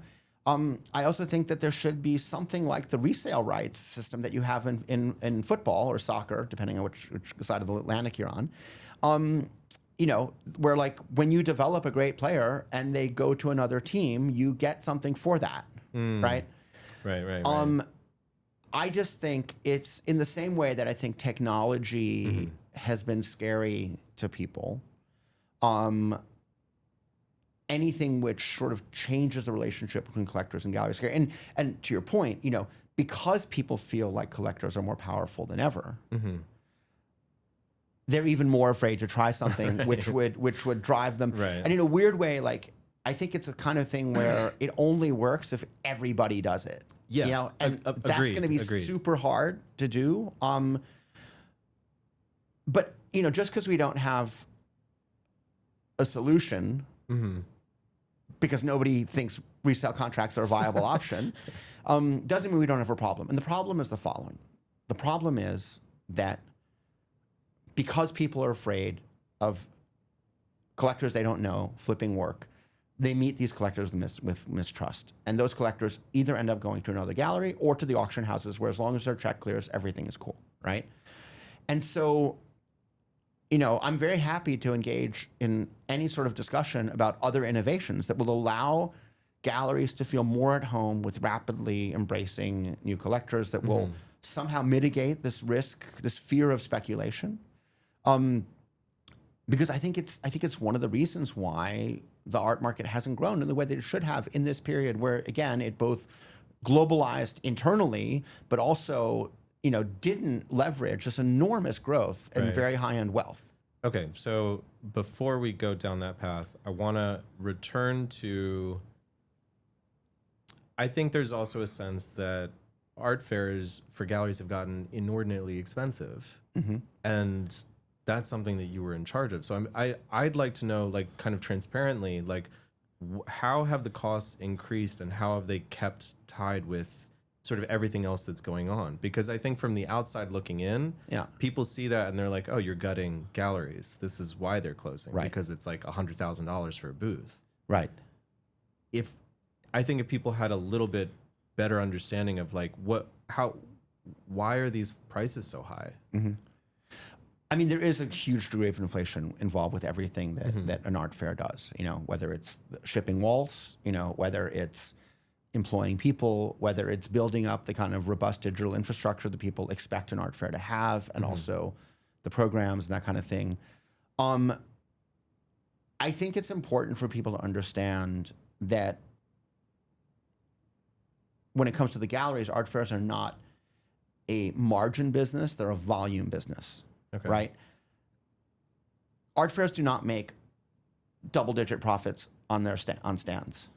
also think that there should be something like the resale rights system that you have in football or soccer, depending on which side of the Atlantic you're on. Where like when you develop a great player and they go to another team, you get something for that. Right. Right. I just think it's in the same way that I think technology has been scary to people. Anything which sort of changes the relationship between collectors and galleries. And to your point, because people feel like collectors are more powerful than ever, they're even more afraid to try something which would drive them. Right. And in a weird way, like, I think it's a kind of thing where it only works if everybody does it. Yeah. And that's going to be super hard to do. But just because we don't have a solution, because nobody thinks resale contracts are a viable option, doesn't mean we don't have a problem. And the problem is the following. The problem is that because people are afraid of collectors they don't know flipping work, they meet these collectors with mistrust. And those collectors either end up going to another gallery or to the auction houses where as long as their check clears, everything is cool, right? And so, I'm very happy to engage in any sort of discussion about other innovations that will allow galleries to feel more at home with rapidly embracing new collectors that will somehow mitigate this risk, this fear of speculation. Because I think it's one of the reasons why the art market hasn't grown in the way that it should have in this period where, again, it both globalized internally, but also didn't leverage this enormous growth and very high-end wealth. Okay, so before we go down that path, I want to return to, I think there's also a sense that art fairs for galleries have gotten inordinately expensive. And that's something that you were in charge of. So I'd like to know, like, kind of transparently, like, how have the costs increased and how have they kept tied with sort of everything else that's going on? Because I think from the outside looking in, people see that and they're like, oh, you're gutting galleries. This is why they're closing, because it's like $100,000 for a booth. Right. I think if people had a little bit better understanding of like why are these prices so high? I mean, there is a huge degree of inflation involved with everything that an art fair does, whether it's shipping walls, whether it's employing people, whether it's building up the kind of robust digital infrastructure that people expect an art fair to have, and also the programs and that kind of thing. I think it's important for people to understand that when it comes to the galleries, art fairs are not a margin business, they're a volume business. Okay. Right? Art fairs do not make double-digit profits on their stands,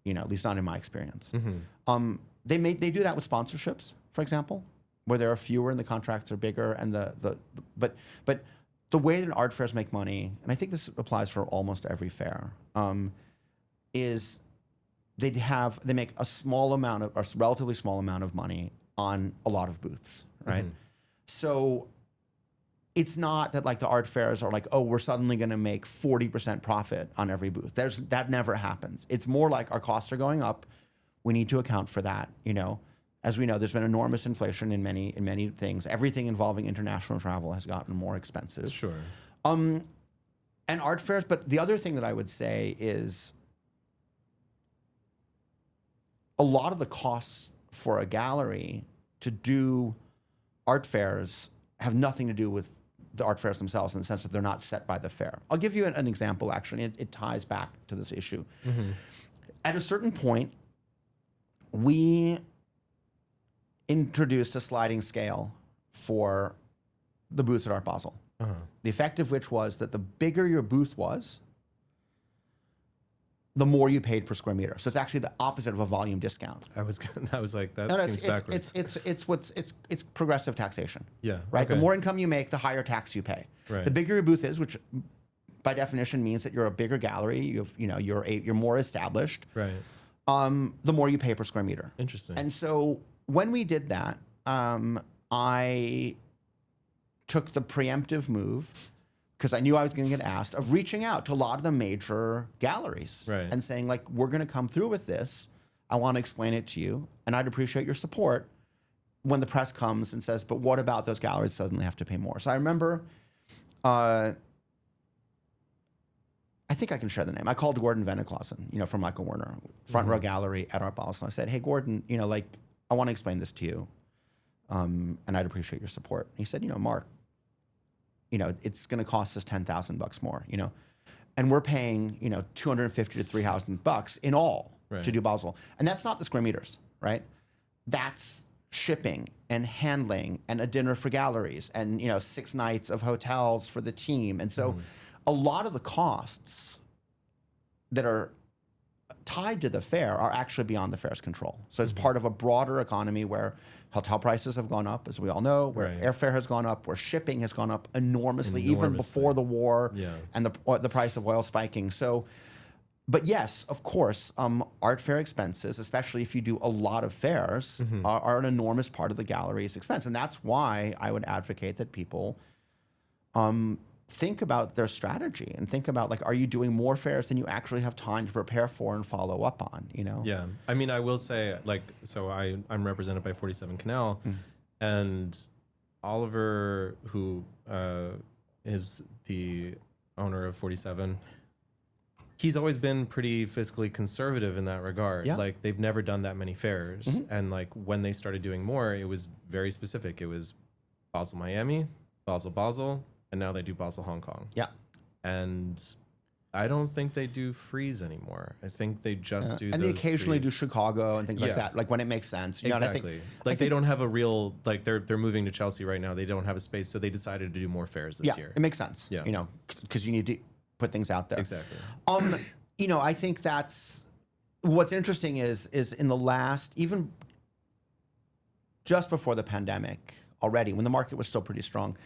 at least not in my experience. They do that with sponsorships, for example, where there are fewer and the contracts are bigger, and but the way that art fairs make money, and I think this applies for almost every fair, is they make a relatively small amount of money on a lot of booths, right? So it's not that like the art fairs are like, oh, we're suddenly going to make 40% profit on every booth. That never happens. It's more like our costs are going up. We need to account for that. As we know, there's been enormous inflation in many things. Everything involving international travel has gotten more expensive. Sure. And art fairs. But the other thing that I would say is a lot of the costs for a gallery to do art fairs have nothing to do with the art fairs themselves, in the sense that they're not set by the fair. I'll give you an example, actually. It ties back to this issue. At a certain point, we introduced a sliding scale for the booths at Art Basel. The effect of which was that the bigger your booth was, the more you paid per square meter. So it's actually the opposite of a volume discount. I was like, that seems backwards. It's progressive taxation. Yeah. Right. Okay. The more income you make, the higher tax you pay. Right. The bigger your booth is, which by definition means that you're a bigger gallery. You're more established. Right. The more you pay per square meter. Interesting. And so when we did that, I took the preemptive move, because I knew I was going to get asked, of reaching out to a lot of the major galleries and saying, like, we're going to come through with this. I want to explain it to you, and I'd appreciate your support when the press comes and says, but what about those galleries suddenly have to pay more? So I remember, I think I can share the name. I called Gordon Veneklausen, from Michael Werner, front row gallery at Art Basel. I said, hey, Gordon, I want to explain this to you, and I'd appreciate your support. And he said, Mark, it's going to cost us $10,000 more, and we're paying, $250 to $3,000 in all to do Basel. And that's not the square meters, right? That's shipping and handling and a dinner for galleries and, 6 nights of hotels for the team. And so a lot of the costs that are tied to the fair are actually beyond the fair's control. So it's part of a broader economy where hotel prices have gone up, as we all know, where airfare has gone up, where shipping has gone up enormously. Even before the war and the price of oil spiking. So, but yes, of course, art fair expenses, especially if you do a lot of fairs, are an enormous part of the gallery's expense. And that's why I would advocate that people think about their strategy and think about, like, are you doing more fairs than you actually have time to prepare for and follow up on, Yeah. I mean, I will say, like, so I'm represented by 47 Canal, and Oliver, who is the owner of 47, he's always been pretty fiscally conservative in that regard. Yeah. Like, they've never done that many fairs. And, like, when they started doing more, it was very specific. It was Basel, Miami, Basel, and now they do Basel, Hong Kong. Yeah. And I don't think they do Freeze anymore. I think they just do. And they occasionally do Chicago and things like that, like when it makes sense. Exactly. They don't have a real, like, they're moving to Chelsea right now. They don't have a space, so they decided to do more fairs this year. It makes sense. Yeah. Because you need to put things out there. Exactly. I think that's what's interesting is in the last, even just before the pandemic already, when the market was still pretty strong,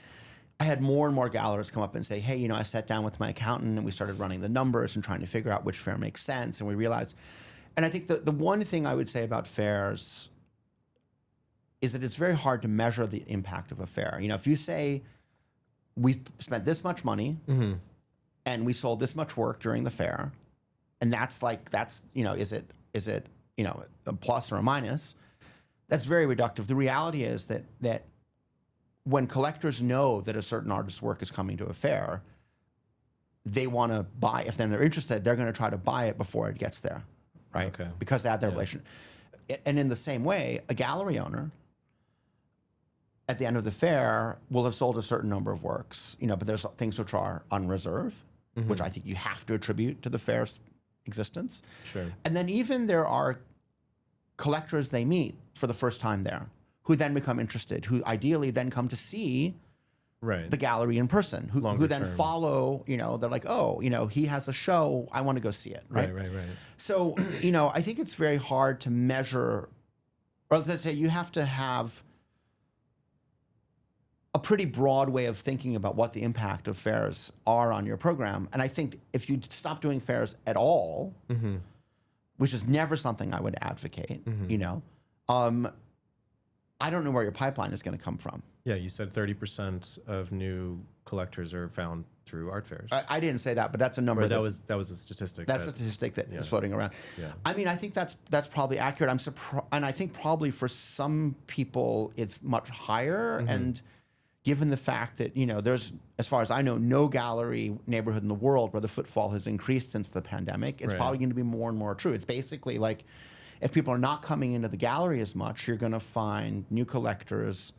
I had more and more galleries come up and say, hey, I sat down with my accountant and we started running the numbers and trying to figure out which fair makes sense. And we realized, and I think the one thing I would say about fairs is that it's very hard to measure the impact of a fair. If you say we spent this much money and we sold this much work during the fair, and that's is it a plus or a minus? That's very reductive. The reality is that when collectors know that a certain artist's work is coming to a fair, they want to buy. If they're interested, they're going to try to buy it before it gets there, right? Okay. Because they have their relation. And in the same way, a gallery owner at the end of the fair will have sold a certain number of works, but there's things which are on reserve, which I think you have to attribute to the fair's existence. Sure. And then even there are collectors they meet for the first time there, who then become interested, who ideally then come to see the gallery in person, who then follow, they're like, oh, he has a show, I want to go see it, right? Right. So, I think it's very hard to measure, or let's say you have to have a pretty broad way of thinking about what the impact of fairs are on your program. And I think if you stop doing fairs at all, which is never something I would advocate, I don't know where your pipeline is going to come from. Yeah, you said 30% of new collectors are found through art fairs. I didn't say that, but that's a number. That was a statistic. That's a statistic that is floating around. Yeah. I mean, I think that's probably accurate. I'm surprised, and I think probably for some people it's much higher. And given the fact that there's, as far as I know, no gallery neighborhood in the world where the footfall has increased since the pandemic, it's probably going to be more and more true. It's basically like, if people are not coming into the gallery as much, you're going to find new collectors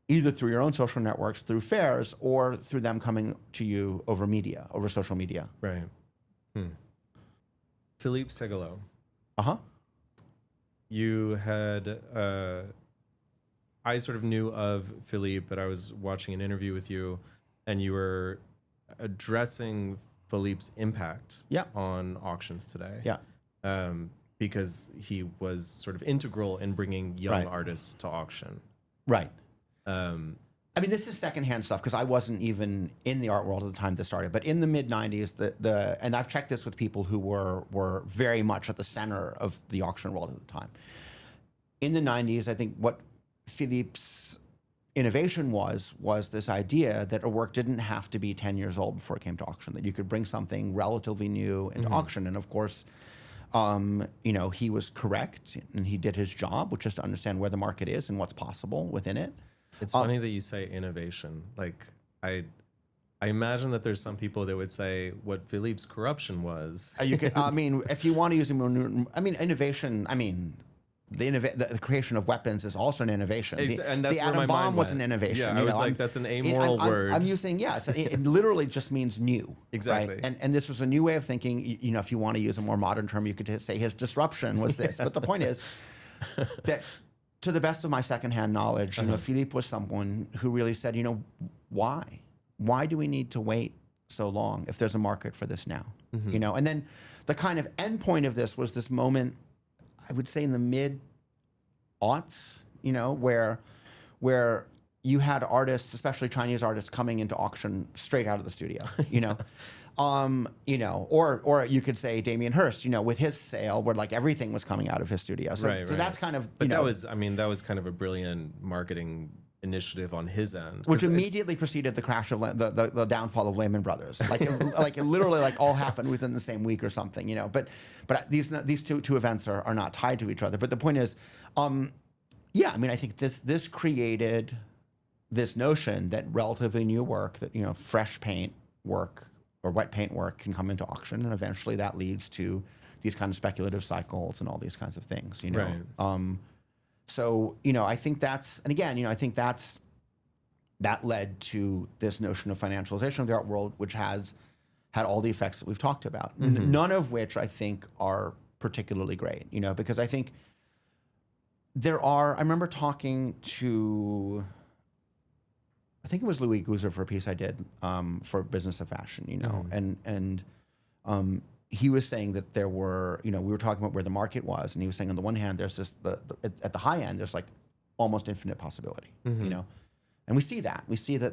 either through your own social networks, through fairs, or through them coming to you over media, over social media. Right. Philippe Segalo. You had, I sort of knew of Philippe, but I was watching an interview with you, and you were addressing Philippe's impact on auctions today. Yeah. Because he was sort of integral in bringing young artists to auction. Right. I mean, this is secondhand stuff because I wasn't even in the art world at the time this started. But in the mid '90s, and I've checked this with people who were very much at the center of the auction world at the time. In the '90s, I think what Philippe's innovation was this idea that a work didn't have to be 10 years old before it came to auction, that you could bring something relatively new into auction. And of course, he was correct and he did his job, which is to understand where the market is and what's possible within it. It's funny that you say innovation. Like, I imagine that there's some people that would say what Philippe's corruption was. You could, I mean, if you want to use innovation, the creation of weapons is also an innovation. And that's the where my atom bomb mind was an went. innovation. Yeah, I was like, that's an amoral word. I'm using, it literally just means new. Exactly. Right? And this was a new way of thinking. You know, if you want to use a more modern term, you could say his disruption was this. But the point is that, to the best of my secondhand knowledge, you know, Philippe was someone who really said, you know, why? Why do we need to wait so long if there's a market for this now? You know, and then the kind of endpoint of this was this moment, I would say in the mid-aughts, you know, where you had artists, especially Chinese artists, coming into auction straight out of the studio, you know. You know, or you could say Damien Hirst, you know, with his sale, where like everything was coming out of his studio. So, so that's kind of, but that was kind of a brilliant marketing initiative on his end, which immediately preceded the crash of the downfall of Lehman Brothers. Like it literally like all happened within the same week or something, you know. But these two events are not tied to each other. But the point is, yeah, I mean, I think this created this notion that relatively new work, that, you know, fresh paint work or wet paint work can come into auction, and eventually that leads to these kind of speculative cycles and all these kinds of things, you know. Right. So, you know, I think that's, and again, you know, I think that led to this notion of financialization of the art world, which has had all the effects that we've talked about, none of which I think are particularly great, you know, because I think I remember talking to, I think it was Louis Gouzer for a piece I did for Business of Fashion, you know, and he was saying that there were, you know, we were talking about where the market was, and he was saying on the one hand, there's this, at the high end, there's like almost infinite possibility, you know, and we see that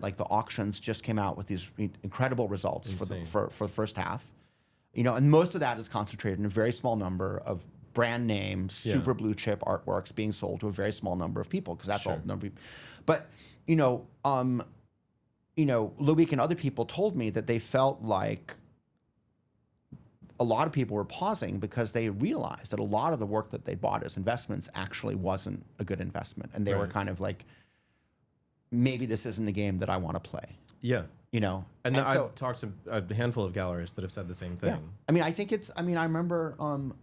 like the auctions just came out with these incredible results for the first half, you know, and most of that is concentrated in a very small number of brand name, super blue chip artworks being sold to a very small number of people, because that's all the number of people. But, you know, Loic and other people told me that they felt like a lot of people were pausing because they realized that a lot of the work that they bought as investments actually wasn't a good investment. And they were kind of like, maybe this isn't a game that I want to play. Yeah. You know? And I've talked to a handful of gallerists that have said the same thing. Yeah. I mean, I think I remember on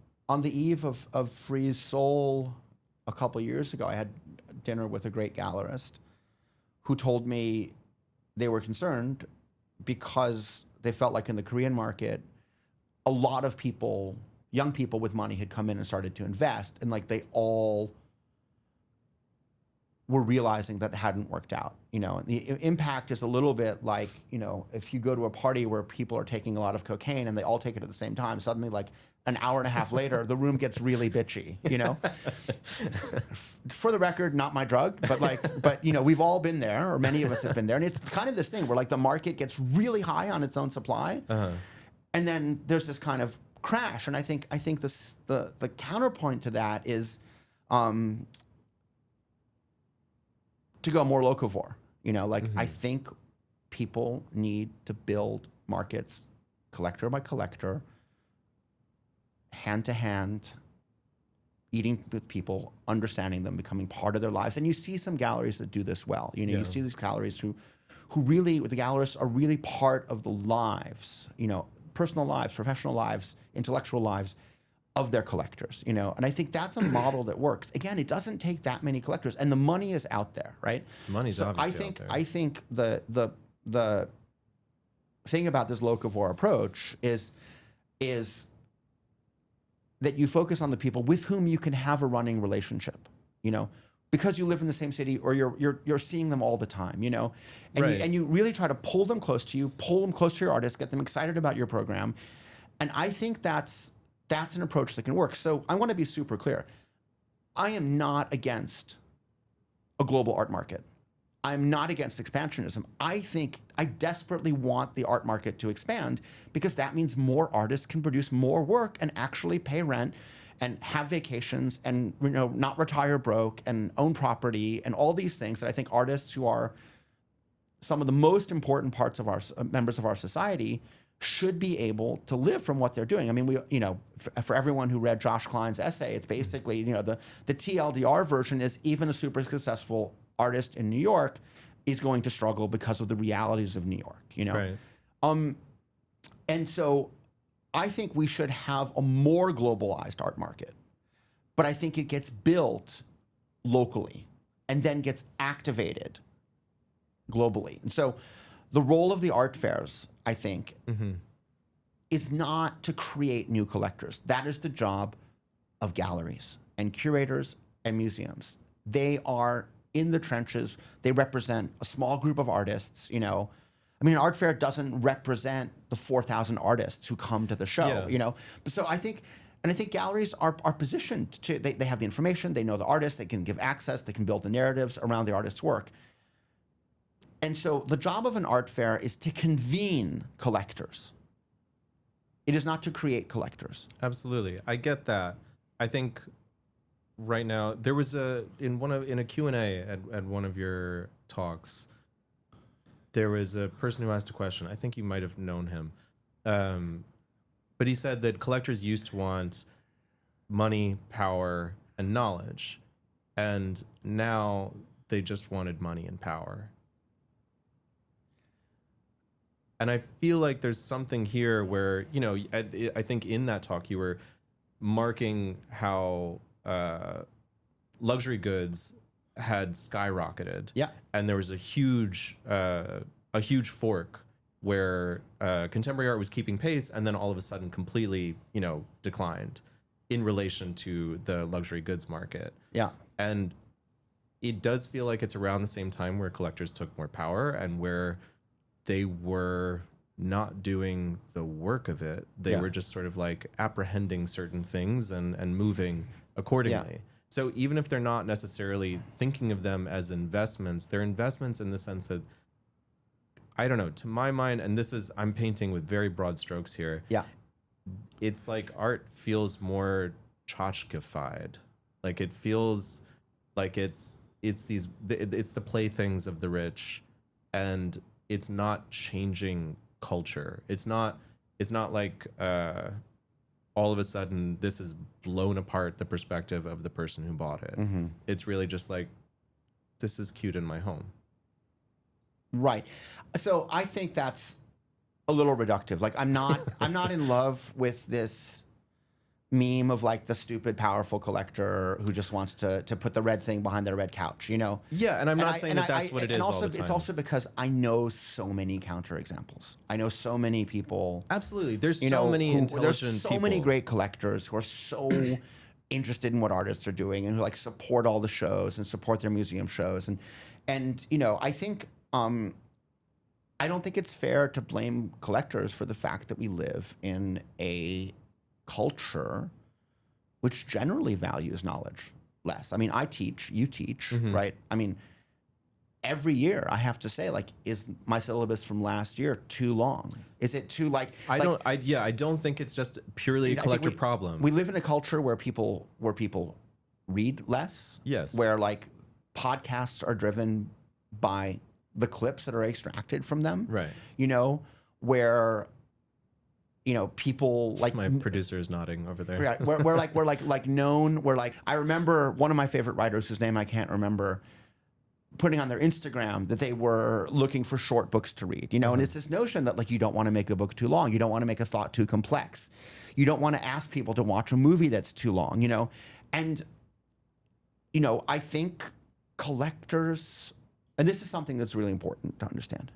the eve of Freeze Soul a couple years ago, I had dinner with a great gallerist who told me they were concerned because they felt like in the Korean market, a lot of people, young people with money, had come in and started to invest, and like they all were realizing that it hadn't worked out. You know, the impact is a little bit like, you know, if you go to a party where people are taking a lot of cocaine and they all take it at the same time, suddenly like an hour and a half later, the room gets really bitchy, you know? For the record, not my drug, but you know, we've all been there, or many of us have been there. And it's kind of this thing where like the market gets really high on its own supply. And then there's this kind of crash. And I think the counterpoint to that is to go more locavore. You know, like I think people need to build markets collector by collector, hand to hand, eating with people, understanding them, becoming part of their lives. And you see some galleries that do this well. You know, you see these galleries who really, the gallerists are really part of the lives, you know, personal lives, professional lives, intellectual lives of their collectors, you know. And I think that's a model that works. Again, it doesn't take that many collectors, and the money is out there, right? The money's obviously out there. I think the thing about this locavore approach is that you focus on the people with whom you can have a running relationship, you know, because you live in the same city, or you're seeing them all the time, you know, and you really try to pull them close to you, pull them close to your artist, get them excited about your program. And I think that's an approach that can work. So I want to be super clear. I am not against a global art market. I'm not against expansionism. I think I desperately want the art market to expand, because that means more artists can produce more work and actually pay rent and have vacations and, you know, not retire broke and own property and all these things that I think artists, who are some of the most important parts of our members of our society, should be able to live from what they're doing. I mean, we, you know, for everyone who read Josh Klein's essay, it's basically, you know, the TLDR version is even a super successful artist in New York is going to struggle because of the realities of New York, you know? Right. And so I think we should have a more globalized art market. but I think it gets built locally and then gets activated globally. And so the role of the art fairs, I think, is not to create new collectors. That is the job of galleries and curators and museums. They are in the trenches. They represent a small group of artists, you know. I mean, an art fair doesn't represent the 4,000 artists who come to the show, you know. But so I think galleries are positioned to, they have the information, they know the artists, they can give access, they can build the narratives around the artist's work. And so the job of an art fair is to convene collectors. It is not to create collectors. Absolutely. I get that. I think right now there was in a Q&A at one of your talks, there was a person who asked a question. I think you might have known him. But he said that collectors used to want money, power, and knowledge. And now they just wanted money and power. And I feel like there's something here where, you know, I think in that talk you were marking how luxury goods had skyrocketed. Yeah. And there was a huge fork where contemporary art was keeping pace and then all of a sudden completely, you know, declined in relation to the luxury goods market. Yeah. And it does feel like it's around the same time where collectors took more power and where they were not doing the work of it. They were just sort of like apprehending certain things and moving accordingly. Yeah. So even if they're not necessarily thinking of them as investments, they're investments in the sense that, I don't know, to my mind, and this is, I'm painting with very broad strokes here. Yeah. It's like art feels more tchotchkified. Like it feels like it's the playthings of the rich, and it's not changing culture. It's not like all of a sudden this has blown apart the perspective of the person who bought it. It's really just like, this is cute in my home. Right. So I think that's a little reductive. Like I'm not in love with this meme of like the stupid powerful collector who just wants to put the red thing behind their red couch, you know? Yeah, and I'm not saying that's what it is all the time. It's also because I know so many counterexamples. I know so many people. Absolutely. There's so many intelligent people. There's so many great collectors who are so interested in what artists are doing and who like support all the shows and support their museum shows. And you know, I think I don't think it's fair to blame collectors for the fact that we live in a culture which generally values knowledge less. I mean, I teach, you teach, right? I mean, every year I have to say, like, is my syllabus from last year too long? Is it too like? I don't think it's just purely a collector problem. We live in a culture where people read less. Yes. Where like podcasts are driven by the clips that are extracted from them. Right. You know, where, you know, people like my producer is nodding over there. Right. We're known. We're like, I remember one of my favorite writers, whose name I can't remember, putting on their Instagram that they were looking for short books to read, you know, and it's this notion that like, you don't want to make a book too long. You don't want to make a thought too complex. You don't want to ask people to watch a movie that's too long, you know? And, you know, I think collectors, and this is something that's really important to understand.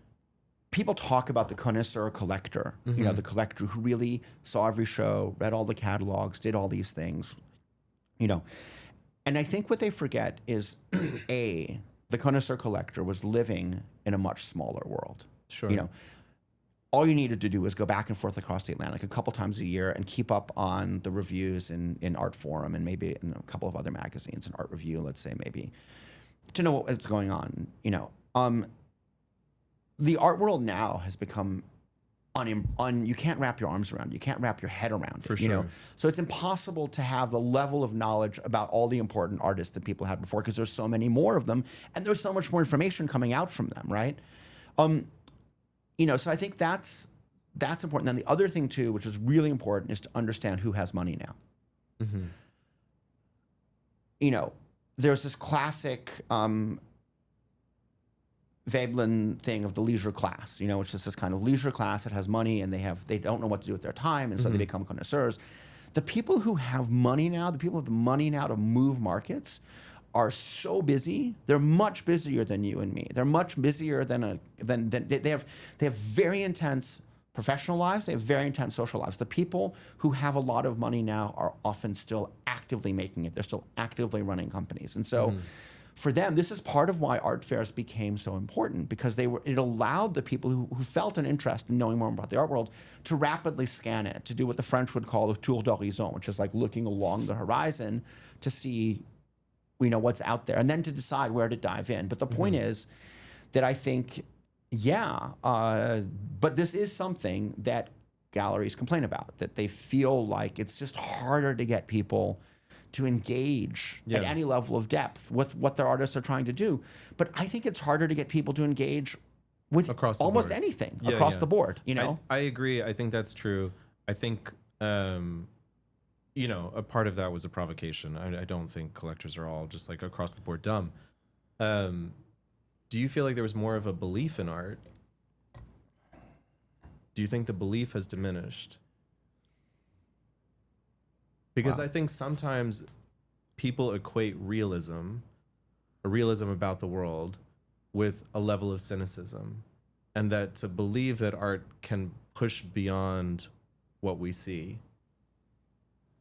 People talk about the connoisseur collector, you know, the collector who really saw every show, read all the catalogs, did all these things, you know. And I think what they forget is, the connoisseur collector was living in a much smaller world. Sure. You know, all you needed to do was go back and forth across the Atlantic a couple times a year and keep up on the reviews in Art Forum and maybe in a couple of other magazines, an Art Review, let's say, maybe, to know what's going on, you know. The art world now has become you can't wrap your arms around it. You can't wrap your head around it. For sure. You know? So it's impossible to have the level of knowledge about all the important artists that people had before because there's so many more of them and there's so much more information coming out from them, right? You know, so I think that's important. Then the other thing too, which is really important, is to understand who has money now. You know, there's this classic Veblen thing of the leisure class, you know, which is this kind of leisure class that has money and they don't know what to do with their time, and so they become connoisseurs. The people who have money now, the people with the money now to move markets, are so busy. They're much busier than you and me. They're much busier than they have very intense professional lives. They have very intense social lives. The people who have a lot of money now are often still actively making it. They're still actively running companies. And so for them, this is part of why art fairs became so important, because it allowed the people who felt an interest in knowing more about the art world to rapidly scan it, to do what the French would call a tour d'horizon, which is like looking along the horizon to see what's out there, and then to decide where to dive in. But the point is that I think, but this is something that galleries complain about, that they feel like it's just harder to get people to engage at any level of depth with what their artists are trying to do. But I think it's harder to get people to engage with almost board. anything across the board, I agree. I think that's true. I think, a part of that was a provocation. I don't think collectors are all just like across the board dumb. Do you feel like there was more of a belief in art? Do you think the belief has diminished? Because I think sometimes people equate realism, a realism about the world, with a level of cynicism. And that to believe that art can push beyond what we see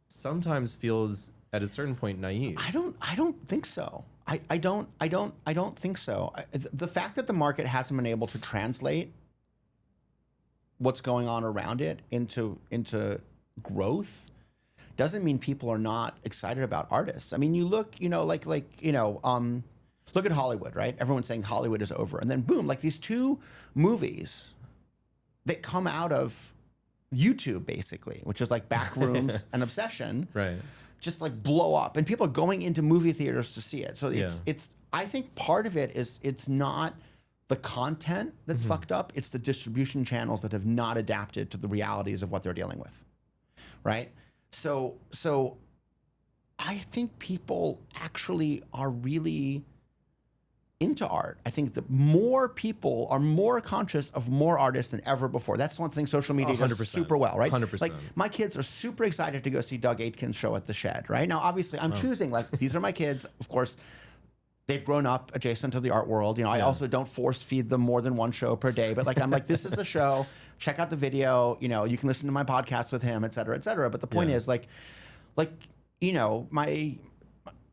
sometimes feels at a certain point naive. I don't think so. I don't think so. The fact that the market hasn't been able to translate what's going on around it into growth doesn't mean people are not excited about artists. I mean, you look, look at Hollywood, right? Everyone's saying Hollywood is over, and then boom, like these two movies that come out of YouTube, basically, which is like Backrooms and Obsession, right? Just like blow up, and people are going into movie theaters to see it. So it's I think part of it is it's not the content that's fucked up, it's the distribution channels that have not adapted to the realities of what they're dealing with, right? So I think people actually are really into art. I think that more people are more conscious of more artists than ever before. That's one thing social media does super well, right? 100%. Like my kids are super excited to go see Doug Aitken's show at the Shed, right? Now, obviously, I'm choosing, like, these are my kids. Of course, they've grown up adjacent to the art world. I also don't force feed them more than one show per day, but like, I'm like, this is the show, check out the video, you can listen to my podcast with him, et cetera, et cetera. But the point is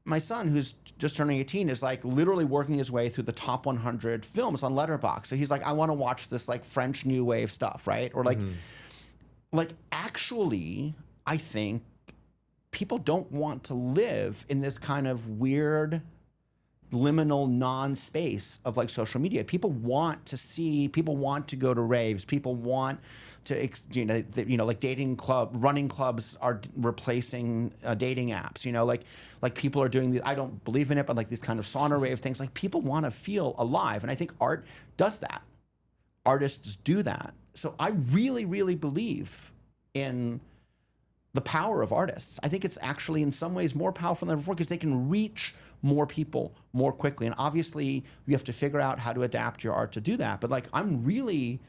my son, who's just turning 18, is like literally working his way through the top 100 films on Letterboxd. So he's like, I want to watch this like French New Wave stuff, right? Or like actually, I think people don't want to live in this kind of weird liminal non-space of like social media. People want to see, people want to go to raves, people want to, like running clubs are replacing dating apps, like people are doing I don't believe in it, but like these kind of sauna rave things, like people want to feel alive. And I think art does that. Artists do that. So I really, really believe in the power of artists. I think it's actually in some ways more powerful than ever before because they can reach more people more quickly. And obviously you have to figure out how to adapt your art to do that. But like, I'm really,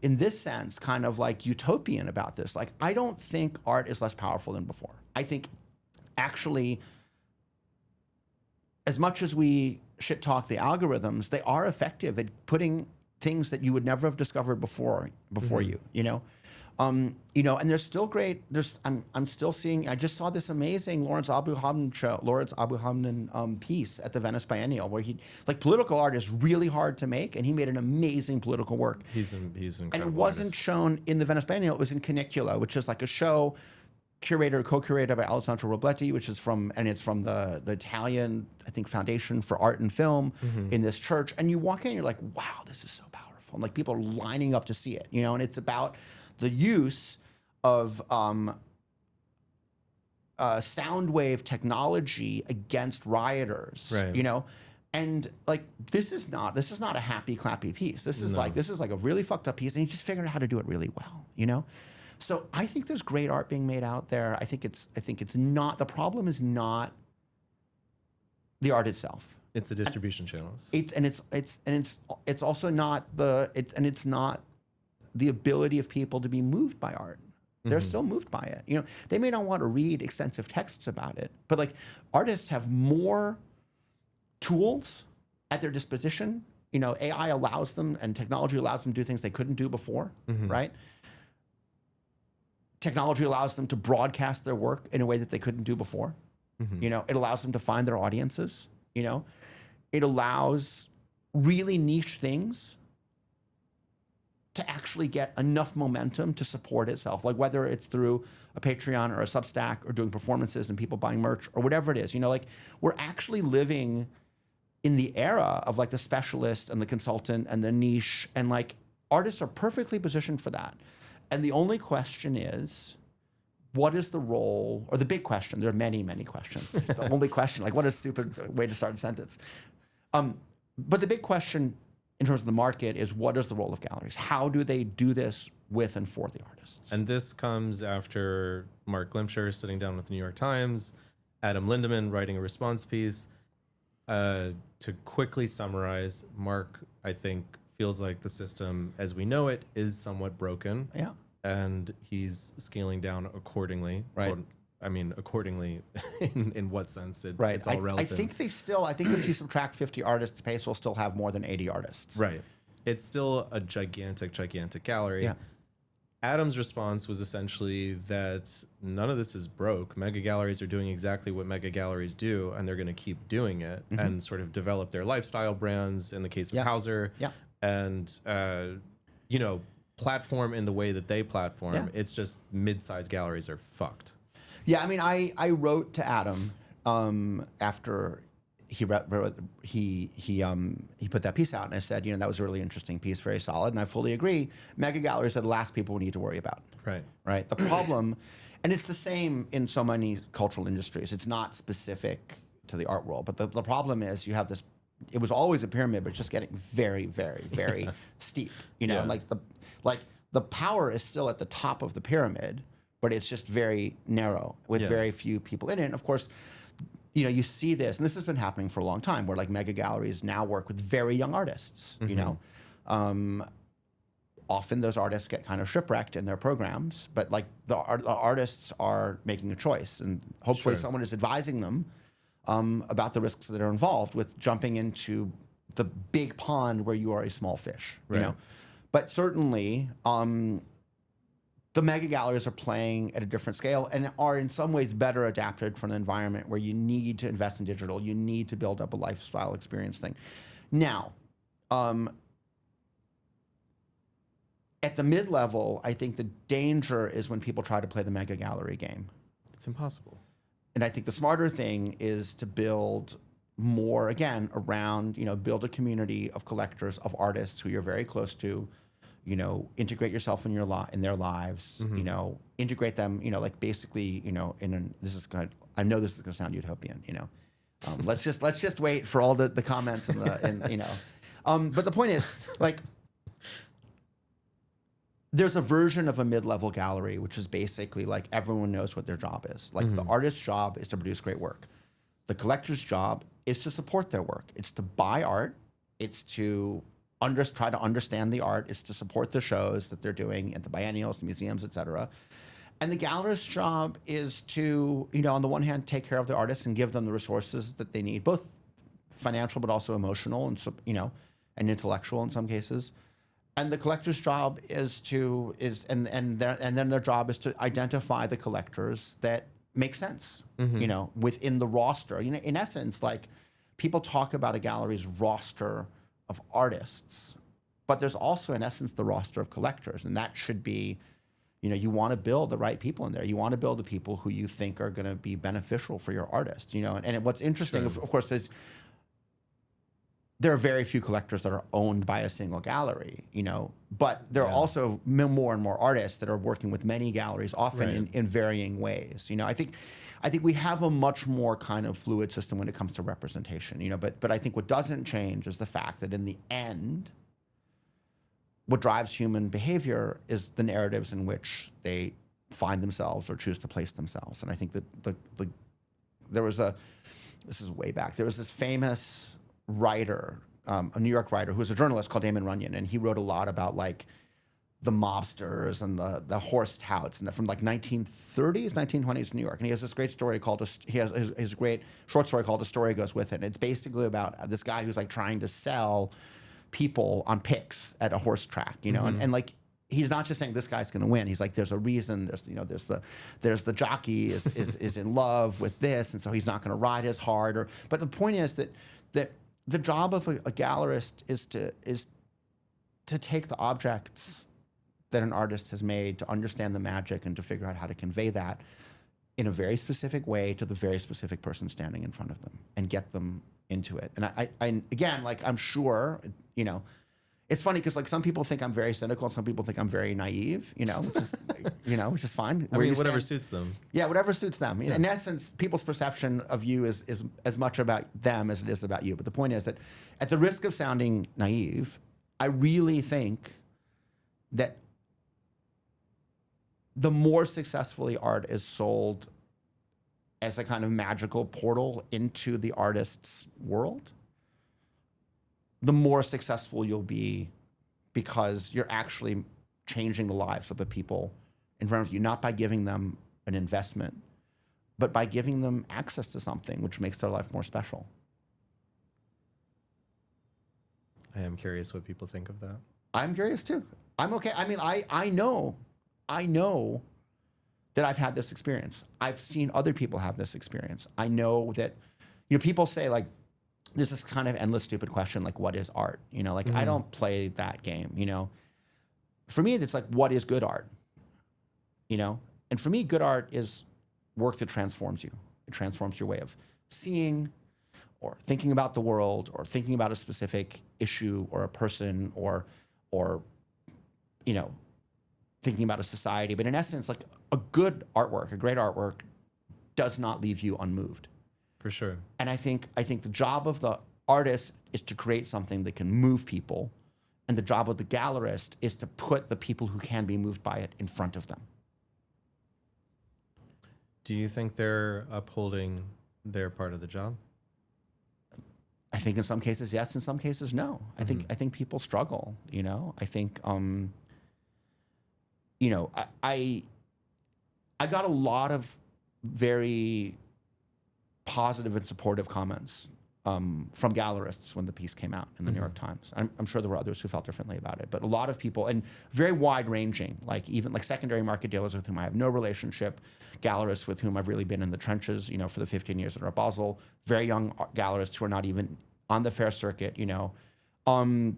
in this sense, kind of like utopian about this. Like, I don't think art is less powerful than before. I think actually, as much as we shit talk the algorithms, they are effective at putting things that you would never have discovered before you. And there's still great. I'm still seeing. I just saw this amazing Lawrence Abu Hamdan piece at the Venice Biennial, where political art is really hard to make, and he made an amazing political work. He's incredible. And it wasn't artist. shown in the Venice Biennial. It was in Canicula, which is like a show co-curated by Alessandro Robletti, it's from the Italian, I think, Foundation for Art and Film in this church. And you walk in, you're like, wow, this is so powerful. And like people are lining up to see it, and it's about the use of sound wave technology against rioters, right. And like this is not a happy clappy piece. This is like a really fucked up piece, and he just figured out how to do it really well, So I think there's great art being made out there. I think it's not, the problem is not the art itself. It's the distribution channels. It's also not it's not the ability of people to be moved by art. They're still moved by it. You know, they may not want to read extensive texts about it, but like artists have more tools at their disposition. You know, AI allows them and technology allows them to do things they couldn't do before, right? Technology allows them to broadcast their work in a way that they couldn't do before. You know, it allows them to find their audiences. You know, it allows really niche things to actually get enough momentum to support itself, like whether it's through a Patreon or a Substack or doing performances and people buying merch or whatever it is. You know, like we're actually living in the era of like the specialist and the consultant and the niche, and like artists are perfectly positioned for that. And the only question is, what is the role, or the big question, there are many, many questions. The only question, like what a stupid way to start a sentence. But the big question in terms of the market is, what is the role of galleries? How do they do this with and for the artists? And this comes after Mark Glimcher sitting down with the New York Times, Adam Lindemann writing a response piece. To quickly summarize, Mark, I think, feels like the system as we know it is somewhat broken. Yeah. And he's scaling down accordingly. Right. Or, I mean, accordingly, in what sense? It's, right. it's all relative. I think if you subtract 50 artists, Pace will still have more than 80 artists. Right. It's still a gigantic, gigantic gallery. Yeah. Adam's response was essentially that none of this is broke. Mega galleries are doing exactly what mega galleries do, and they're going to keep doing it and sort of develop their lifestyle brands in the case of Hauser. Yeah. And, you know, platform in the way that they platform. Yeah. It's just mid-sized galleries are fucked. Yeah, I mean, I wrote to Adam after he put that piece out, and I said, you know, that was a really interesting piece, very solid, and I fully agree. Mega galleries are the last people we need to worry about. Right. Right. The problem, and it's the same in so many cultural industries. It's not specific to the art world, but the problem is you have this. It was always a pyramid, but it's just getting very, very, very steep. You know, Yeah. and like the power is still at the top of the pyramid, but it's just very narrow with very few people in it. And of course, you know, you see this, and this has been happening for a long time, where like mega galleries now work with very young artists. You know, often those artists get kind of shipwrecked in their programs, but like the artists are making a choice, and hopefully someone is advising them about the risks that are involved with jumping into the big pond where you are a small fish. You know, but certainly. The mega galleries are playing at a different scale and are in some ways better adapted for an environment where you need to invest in digital. You need to build up a lifestyle experience thing. Now, at the mid-level, I think the danger is when people try to play the mega gallery game. It's impossible. And I think the smarter thing is to build more, again, around, you know, build a community of collectors, of artists who you're very close to. You know, integrate yourself in in their lives. You know, integrate them. You know, like basically, you know, this is going. I know this is going to sound utopian. You know, let's just wait for all the comments and you know, but the point is, like, there's a version of a mid-level gallery which is basically like everyone knows what their job is. Like the artist's job is to produce great work. The collector's job is to support their work. It's to buy art. It's to try to understand the art. Is to support the shows that they're doing at the biennials, the museums, et cetera. And the gallerist's job is to, you know, on the one hand, take care of the artists and give them the resources that they need, both financial but also emotional and, you know, and intellectual in some cases. And the collector's job is then their job is to identify the collectors that make sense, you know, within the roster. You know, in essence, like people talk about a gallery's roster of artists, but there's also in essence the roster of collectors, and that should be, you know, you want to build the right people in there. You want to build the people who you think are going to be beneficial for your artist, you know. And what's interesting, of course, is there are very few collectors that are owned by a single gallery, you know, but there are also more and more artists that are working with many galleries, often in varying ways. You know, I think we have a much more kind of fluid system when it comes to representation, you know, but I think what doesn't change is the fact that in the end, what drives human behavior is the narratives in which they find themselves or choose to place themselves. And I think that this is way back, there was this famous writer, a New York writer who was a journalist called Damon Runyon, and he wrote a lot about like the mobsters and the horse touts and from like 1930s, 1920s New York. And he has this great story called, he has his great short story called A Story Goes With It. And it's basically about this guy who's like trying to sell people on picks at a horse track, you know, and like, he's not just saying this guy's going to win. He's like, there's a reason. There's, you know, there's the jockey is in love with this, and so he's not going to ride as hard. But the point is that the job of a gallerist is to take the objects that an artist has made, to understand the magic and to figure out how to convey that in a very specific way to the very specific person standing in front of them and get them into it. And I again, like, I'm sure, you know, it's funny because like some people think I'm very cynical and some people think I'm very naive, you know, which is, you know, which is fine. I mean, whatever suits them. Yeah, whatever suits them. Yeah. In essence, people's perception of you is as much about them as it is about you. But the point is that at the risk of sounding naive, I really think that the more successfully art is sold as a kind of magical portal into the artist's world, the more successful you'll be, because you're actually changing the lives of the people in front of you, not by giving them an investment, but by giving them access to something which makes their life more special. I am curious what people think of that. I'm curious too. I'm okay. I mean, I know that I've had this experience. I've seen other people have this experience. I know that, you know, people say like, there's this kind of endless stupid question, like, what is art? You know, like, I don't play that game, you know. For me, it's like, what is good art? You know? And for me, good art is work that transforms you. It transforms your way of seeing or thinking about the world or thinking about a specific issue or a person or you know, thinking about a society. But in essence, like, a good artwork, a great artwork does not leave you unmoved. For sure. And I think the job of the artist is to create something that can move people, and the job of the gallerist is to put the people who can be moved by it in front of them. Do you think they're upholding their part of the job? I think in some cases yes, in some cases no. I think people struggle. You know, I think you know, I got a lot of very positive and supportive comments from gallerists when the piece came out in the New York Times. I'm sure there were others who felt differently about it, but a lot of people, and very wide ranging, like even like secondary market dealers with whom I have no relationship, gallerists with whom I've really been in the trenches, you know, for the 15 years at Art Basel, very young gallerists who are not even on the fair circuit, you know, and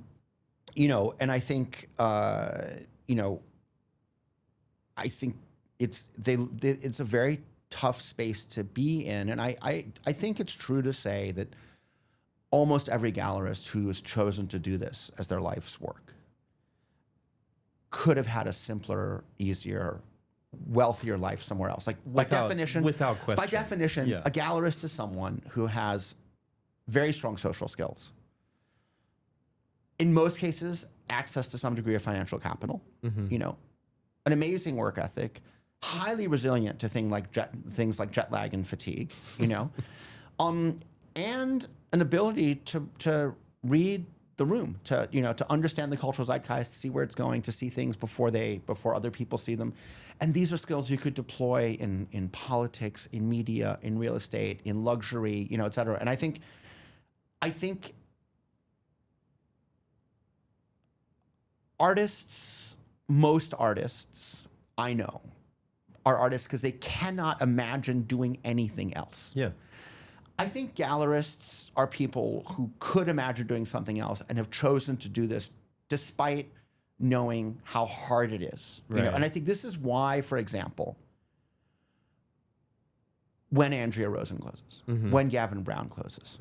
I think, you know, I think it's a very tough space to be in. And I think it's true to say that almost every gallerist who has chosen to do this as their life's work could have had a simpler, easier, wealthier life somewhere else. Like without question. By definition, a gallerist is someone who has very strong social skills. In most cases, access to some degree of financial capital, you know, an amazing work ethic, highly resilient to things like jet lag and fatigue, you know, and an ability to read the room, to understand the cultural zeitgeist, see where it's going, to see things before other people see them. And these are skills you could deploy in politics, in media, in real estate, in luxury, you know, et cetera. And I think most artists I know are artists because they cannot imagine doing anything else. Yeah. I think gallerists are people who could imagine doing something else and have chosen to do this despite knowing how hard it is. Right. You know? And I think this is why, for example, when Andrea Rosen closes, when Gavin Brown closes,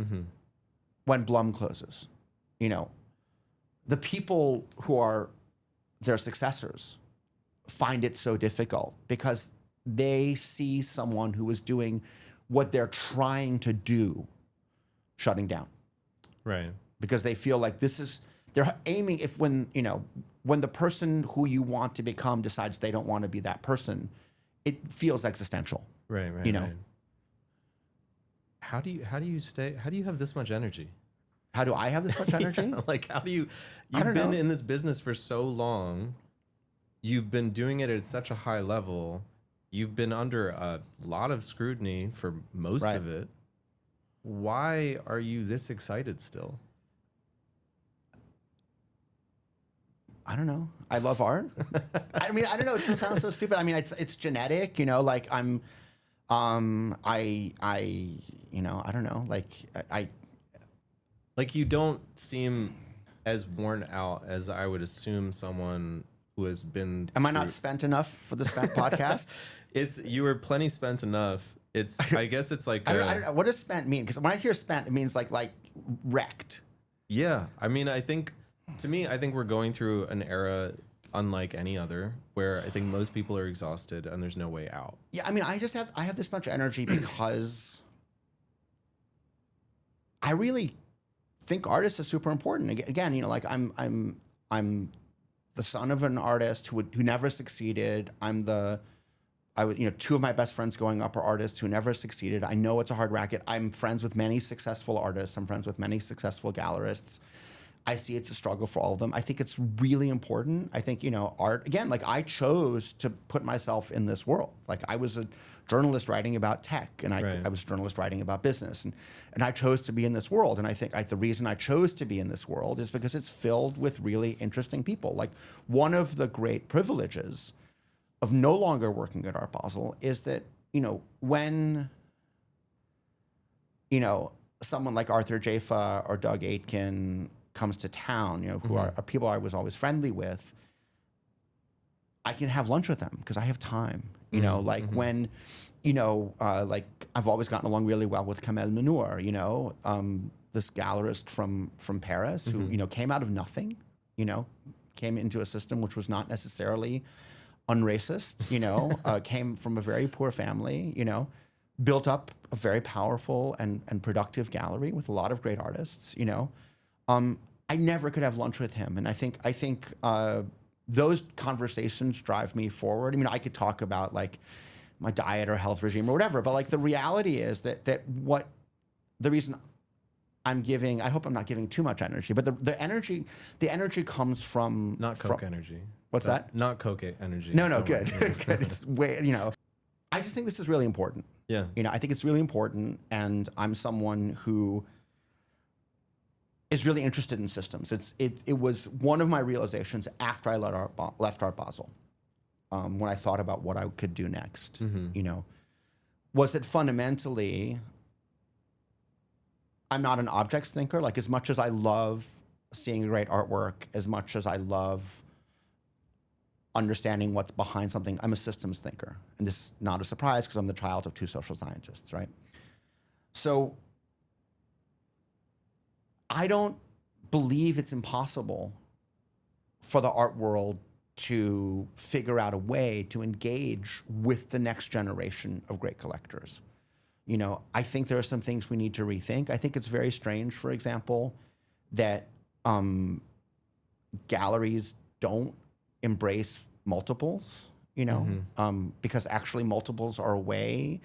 when Blum closes, you know, the people who are their successors find it so difficult because they see someone who is doing what they're trying to do shutting down. Right. Because they feel like they're aiming, when the person who you want to become decides they don't want to be that person, it feels existential. Right. You know? Right. How do you have this much energy? How do I have this much energy? Like, you've been in this business for so long, you've been doing it at such a high level. You've been under a lot of scrutiny for most Right. of it. Why are you this excited still? I don't know. I love art. I mean, I don't know. It sounds so stupid. I mean, it's genetic, you know, like you know, I don't know. Like I Like, you don't seem as worn out as I would assume someone who has been am I not spent enough for the spent podcast? You were plenty spent enough. I guess it's like I don't know. What does spent mean? Because when I hear spent, it means like wrecked. yeah. I mean, I think we're going through an era unlike any other where I think most people are exhausted and there's no way out. Yeah, I mean, I have this much energy because I really think artists are super important. Again, you know, like I'm the son of an artist who never succeeded. You know, two of my best friends growing up are artists who never succeeded. I know it's a hard racket. I'm friends with many successful artists. I'm friends with many successful gallerists. I see it's a struggle for all of them. I think it's really important. I think, you know, art, again, like I chose to put myself in this world. Like I was a journalist writing about tech, and I was a journalist writing about business. And I chose to be in this world. And I think the reason I chose to be in this world is because it's filled with really interesting people. Like one of the great privileges of no longer working at Art Basel is that, you know, when, you know, someone like Arthur Jaffa or Doug Aitken comes to town, you know, who are people I was always friendly with, I can have lunch with them because I have time. You know, like when, you know, like I've always gotten along really well with Kamel Manour, you know, this gallerist from Paris who, you know, came out of nothing, you know, came into a system which was not necessarily unracist, you know, came from a very poor family, you know, built up a very powerful and productive gallery with a lot of great artists, you know. I never could have lunch with him. And I think those conversations drive me forward. I mean, I could talk about like my diet or health regime or whatever, but like the reality is that the reason I'm giving, I hope I'm not giving too much energy, but the energy comes from Not Coke energy. What's that? Not Coke energy. No, good. Good. It's way, you know, I just think this is really important. Yeah. You know, I think it's really important, and I'm someone who is really interested in systems. It was one of my realizations after I left Art Basel, when I thought about what I could do next, you know, was that fundamentally I'm not an objects thinker. Like as much as I love seeing great artwork, as much as I love understanding what's behind something, I'm a systems thinker. And this is not a surprise because I'm the child of two social scientists, right? So I don't believe it's impossible for the art world to figure out a way to engage with the next generation of great collectors. You know, I think there are some things we need to rethink. I think it's very strange, for example, that galleries don't embrace multiples, you know, because actually multiples are a way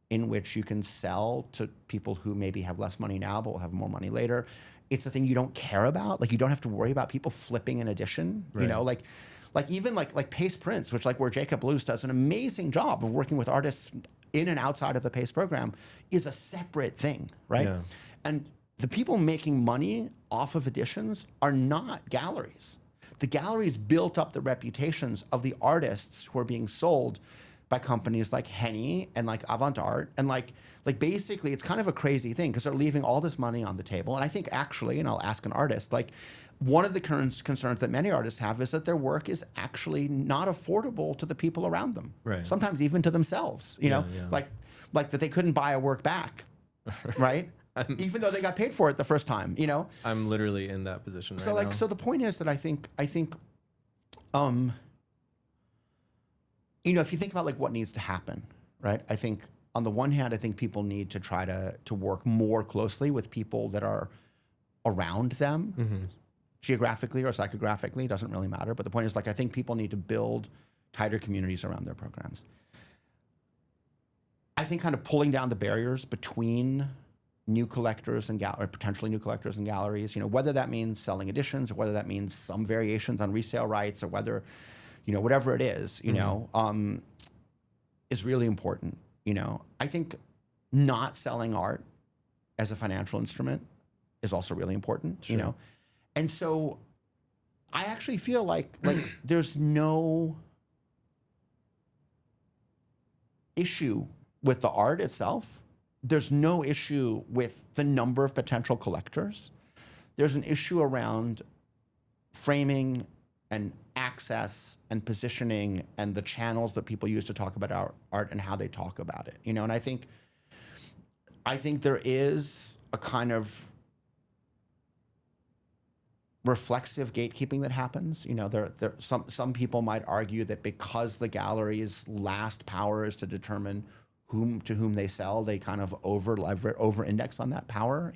in which you can sell to people who maybe have less money now but will have more money later. It's a thing you don't care about. Like you don't have to worry about people flipping an edition, you know, like even like Pace Prints, which like where Jacob Luz does an amazing job of working with artists in and outside of the Pace program, is a separate thing, right? Yeah. And the people making money off of editions are not galleries. The galleries built up the reputations of the artists who are being sold by companies like Henny and like Avant Art. And like basically it's kind of a crazy thing because they're leaving all this money on the table. And I think actually, and I'll ask an artist, like one of the current concerns that many artists have is that their work is actually not affordable to the people around them. Right. Sometimes even to themselves, you know, like that they couldn't buy a work back, right? Even though they got paid for it the first time, you know? I'm literally in that position So right now. so the point is that I think, you know, if you think about like what needs to happen, right? I think on the one hand, I think people need to try to work more closely with people that are around them, geographically or psychographically, doesn't really matter. But the point is like, I think people need to build tighter communities around their programs. I think kind of pulling down the barriers between new collectors and potentially new collectors and galleries, you know, whether that means selling editions or whether that means some variations on resale rights or whether, whatever it is, is really important. I think not selling art as a financial instrument is also really important, Sure. And so I actually feel like there's no issue with the art itself. There's no issue with the number of potential collectors. There's an issue around framing and access and positioning and the channels that people use to talk about our art and how they talk about it. And I think there is a kind of reflexive gatekeeping that happens. Some people might argue that because the gallery's last power is to determine to whom they sell, they kind of over index on that power.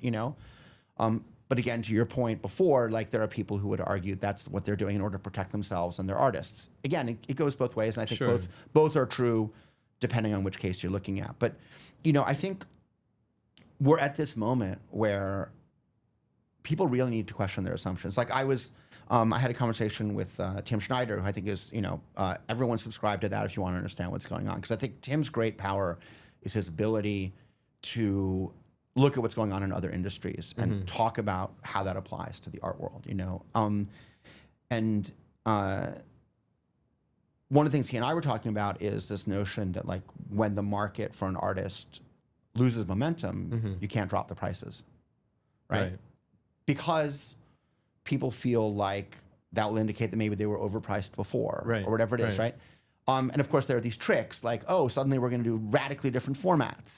But again, to your point before, there are people who would argue that's what they're doing in order to protect themselves and their artists. Again, it goes both ways, and I think Sure. both are true, depending on which case you're looking at. But I think we're at this moment where people really need to question their assumptions. I had a conversation with Tim Schneider, who I think is, everyone subscribe to that if you want to understand what's going on. Because I think Tim's great power is his ability to look at what's going on in other industries and talk about how that applies to the art world, And one of the things he and I were talking about is this notion that when the market for an artist loses momentum, you can't drop the prices, right? Because people feel like that will indicate that maybe they were overpriced before, or whatever it is, right? And of course, there are these tricks suddenly we're going to do radically different formats.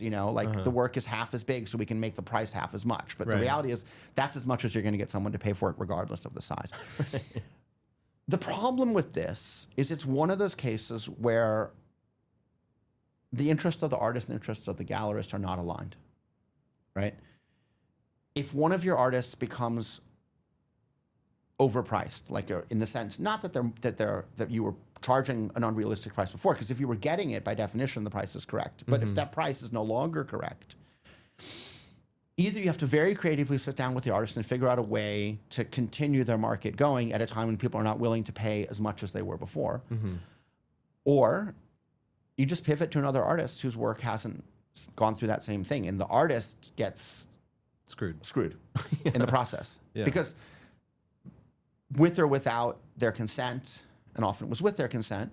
The work is half as big, so we can make the price half as much. But the reality is that's as much as you're going to get someone to pay for it, regardless of the size. The problem with this is it's one of those cases where the interests of the artist and the interests of the gallerist are not aligned, right? If one of your artists becomes overpriced, in the sense, not that you were charging an unrealistic price before, because if you were getting it, by definition, the price is correct. But if that price is no longer correct, either you have to very creatively sit down with the artist and figure out a way to continue their market going at a time when people are not willing to pay as much as they were before, or you just pivot to another artist whose work hasn't gone through that same thing, and the artist gets screwed in the process. Because with or without their consent, and often it was with their consent,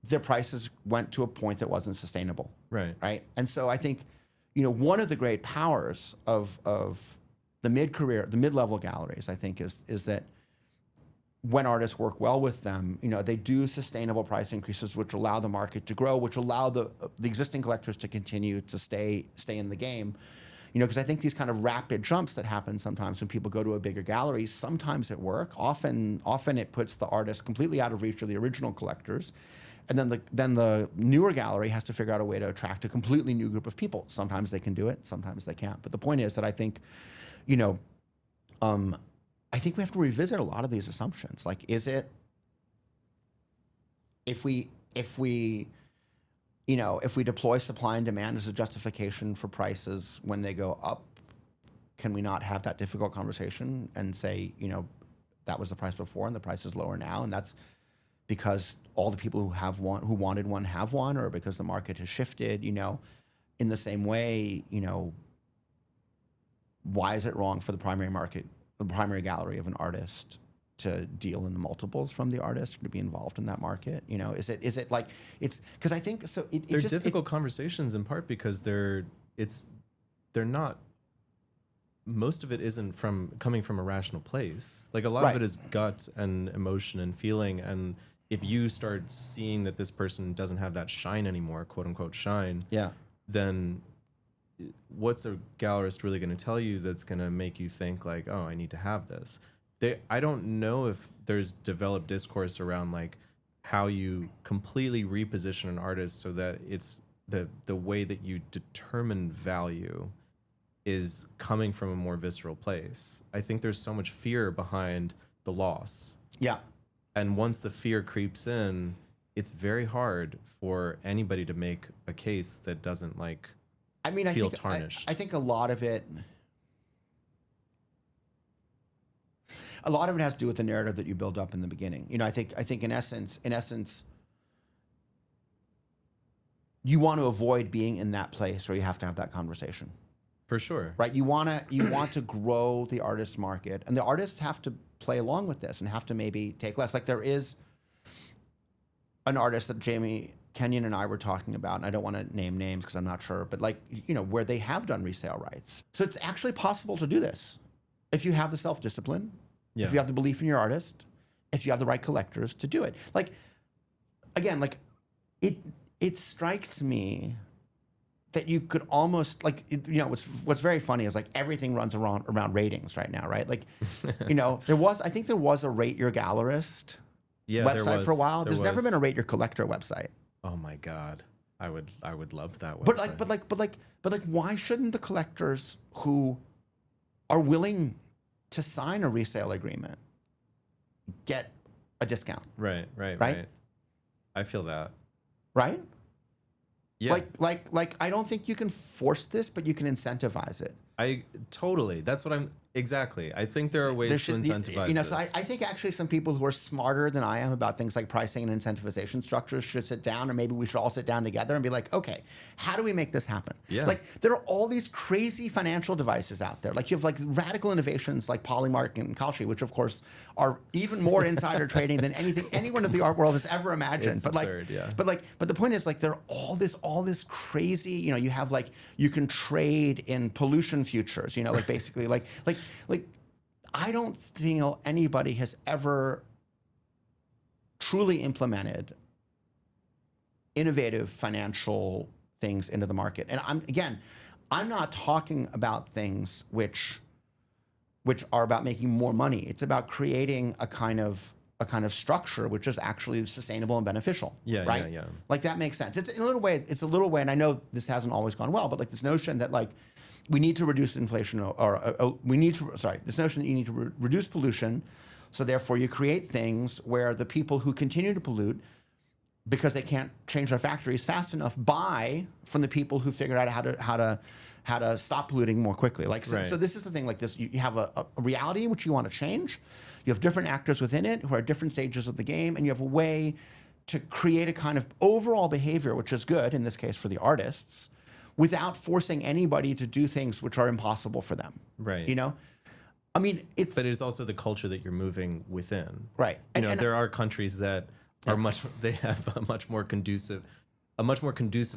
their prices went to a point that wasn't sustainable. Right. And so I think, one of the great powers of the mid-level galleries, I think, is that when artists work well with them, they do sustainable price increases, which allow the market to grow, which allow the existing collectors to continue to stay in the game. Because I think these kind of rapid jumps that happen sometimes when people go to a bigger gallery, sometimes at work, often it puts the artist completely out of reach of the original collectors. And then the newer gallery has to figure out a way to attract a completely new group of people. Sometimes they can do it, sometimes they can't. But the point is that I think, I think we have to revisit a lot of these assumptions. Is it, if we deploy supply and demand as a justification for prices when they go up, can we not have that difficult conversation and say, that was the price before and the price is lower now, and that's because all the people who wanted one have one, or because the market has shifted? In the same way, why is it wrong for the primary gallery of an artist to deal in the multiples from the artist, to be involved in that market? Is it like, it's because I think so. They're difficult conversations in part because they're not. Most of it isn't coming from a rational place. A lot of it is gut and emotion and feeling. And if you start seeing that this person doesn't have that shine anymore, quote unquote shine, then what's a gallerist really going to tell you that's going to make you think oh, I need to have this? I don't know if there's developed discourse around how you completely reposition an artist so that it's the way that you determine value is coming from a more visceral place. I think there's so much fear behind the loss. Yeah. And once the fear creeps in, it's very hard for anybody to make a case that doesn't feel tarnished. I think a lot of it. a lot of it has to do with the narrative that you build up in the beginning. I think in essence, you want to avoid being in that place where you have to have that conversation. For sure. Right? You want to grow the artist market, and the artists have to play along with this and have to maybe take less. Like there is an artist that Jamie Kenyon and I were talking about, and I don't want to name names because I'm not sure, but like, where they have done resale rights. So it's actually possible to do this if you have the self-discipline, if you have the belief in your artist, if you have the right collectors to do it. Like, again, like it strikes me that you could almost what's very funny is like everything runs around ratings right now, right? Like, I think there was a Rate Your Gallerist website for a while. There's never been a Rate Your Collector website. Oh my God. I would love that website. But why shouldn't the collectors who are willing to sign a resale agreement get a discount? Right. I feel that. Right? Yeah. Like I don't think you can force this, but you can incentivize it. That's what I'm exactly. I think there are ways to incentivize this. So I think actually some people who are smarter than I am about things like pricing and incentivization structures should sit down, or maybe we should all sit down together and be like, okay, how do we make this happen? Yeah. Like there are all these crazy financial devices out there. Like you have like radical innovations like Polymark and Kalshi, which of course are even more insider trading than anyone in the art world has ever imagined. It's absurd, yeah. But the point is like there are all this crazy, you have like you can trade in pollution futures, like basically like I don't feel anybody has ever truly implemented innovative financial things into the market. And I'm not talking about things which are about making more money. It's about creating a kind of structure which is actually sustainable and beneficial. Right? Yeah. Like that makes sense. It's a little way, and I know this hasn't always gone well, but like this notion that like we need to reduce inflation, this notion that you need to reduce pollution, so therefore you create things where the people who continue to pollute, because they can't change their factories fast enough, buy from the people who figured out how to stop polluting more quickly. Like so this is the thing. Like this, you have a reality in which you want to change. You have different actors within it who are at different stages of the game, and you have a way to create a kind of overall behavior which is good, in this case for the artists, without forcing anybody to do things which are impossible for them. Right. I mean, but it's also the culture that you're moving within. Right. And there are countries that are they have a much more conducive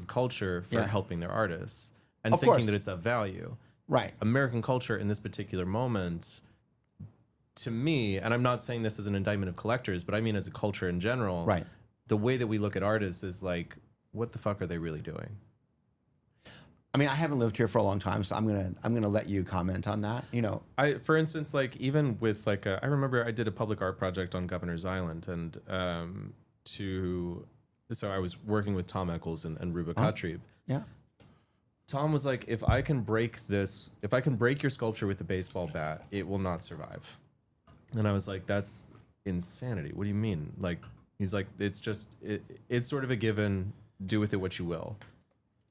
culture for helping their artists and of thinking course. that it's of value. Right. American culture in this particular moment, to me, and I'm not saying this as an indictment of collectors, but I mean as a culture in general, right. The way that we look at artists is like, what the fuck are they really doing? I mean, I haven't lived here for a long time, so I'm gonna let you comment on that. For instance, like even with like I remember I did a public art project on Governor's Island, and so I was working with Tom Eccles and Ruba Katrib. Yeah. Tom was like, if I can break your sculpture with a baseball bat, it will not survive. And I was like, that's insanity. What do you mean? Like, he's like, it's sort of a given. Do with it what you will.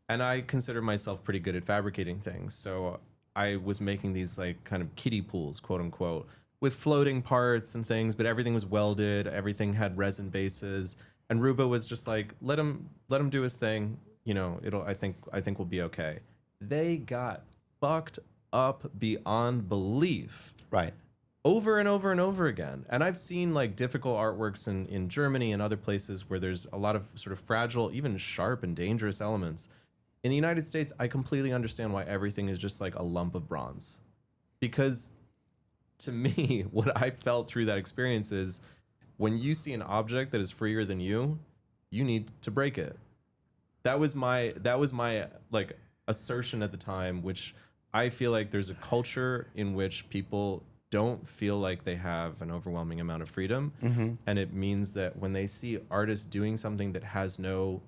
And I consider myself pretty good at fabricating things. So I was making these like kind of kiddie pools, quote unquote, with floating parts and things, but everything was welded. Everything had resin bases. And Ruba was just like, let him do his thing. I think we'll be okay. They got fucked up beyond belief. Right. Over and over and over again. And I've seen like difficult artworks in Germany and other places where there's a lot of sort of fragile, even sharp and dangerous elements. In the United States, I completely understand why everything is just like a lump of bronze. Because to me, what I felt through that experience is when you see an object that is freer than you need to break it. That was my like assertion at the time, which I feel like there's a culture in which people don't feel like they have an overwhelming amount of freedom. Mm-hmm. And it means that when they see artists doing something that has no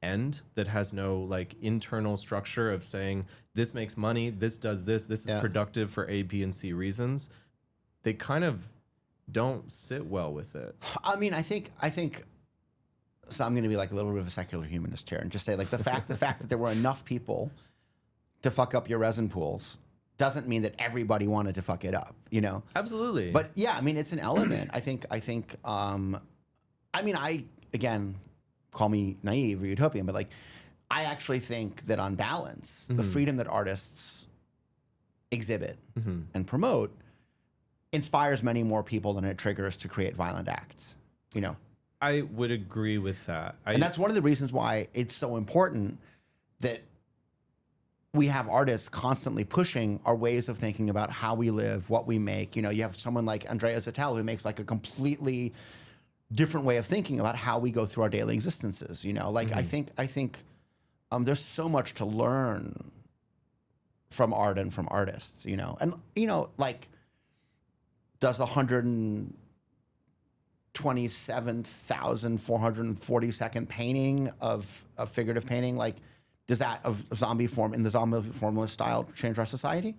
end, that has no like internal structure of saying this makes money, this does this is productive for A, B, and C reasons, they kind of don't sit well with it. I mean, I think so I'm going to be like a little bit of a secular humanist here and just say like the fact that there were enough people to fuck up your resin pools doesn't mean that everybody wanted to fuck it up, you know? Absolutely. But yeah, I mean, it's an element. I think, I mean, again, call me naive or utopian, but like, I actually think that on balance, the freedom that artists exhibit and promote inspires many more people than it triggers to create violent acts, you know? I would agree with that. And that's one of the reasons why it's so important that we have artists constantly pushing our ways of thinking about how we live, what we make. You know, you have someone like Andrea Zattel who makes like a completely different way of thinking about how we go through our daily existences. You know, like I think there's so much to learn from art and from artists. You know, and you know, like does the 127,440 painting of a figurative painting like does that of zombie form in the zombie formalist style change our society?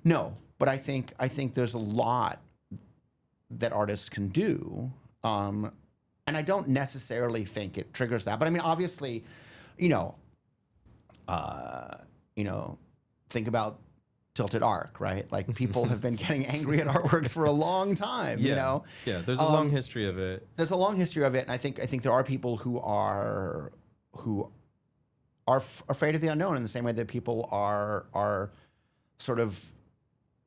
No, but I think there's a lot that artists can do, and I don't necessarily think it triggers that. But I mean, obviously, you know, think about Tilted Arc, right? Like people have been getting angry at artworks for a long time. Yeah. You know, there's a long history of it. There's a long history of it, and I think there are people who are afraid of the unknown in the same way that people are sort of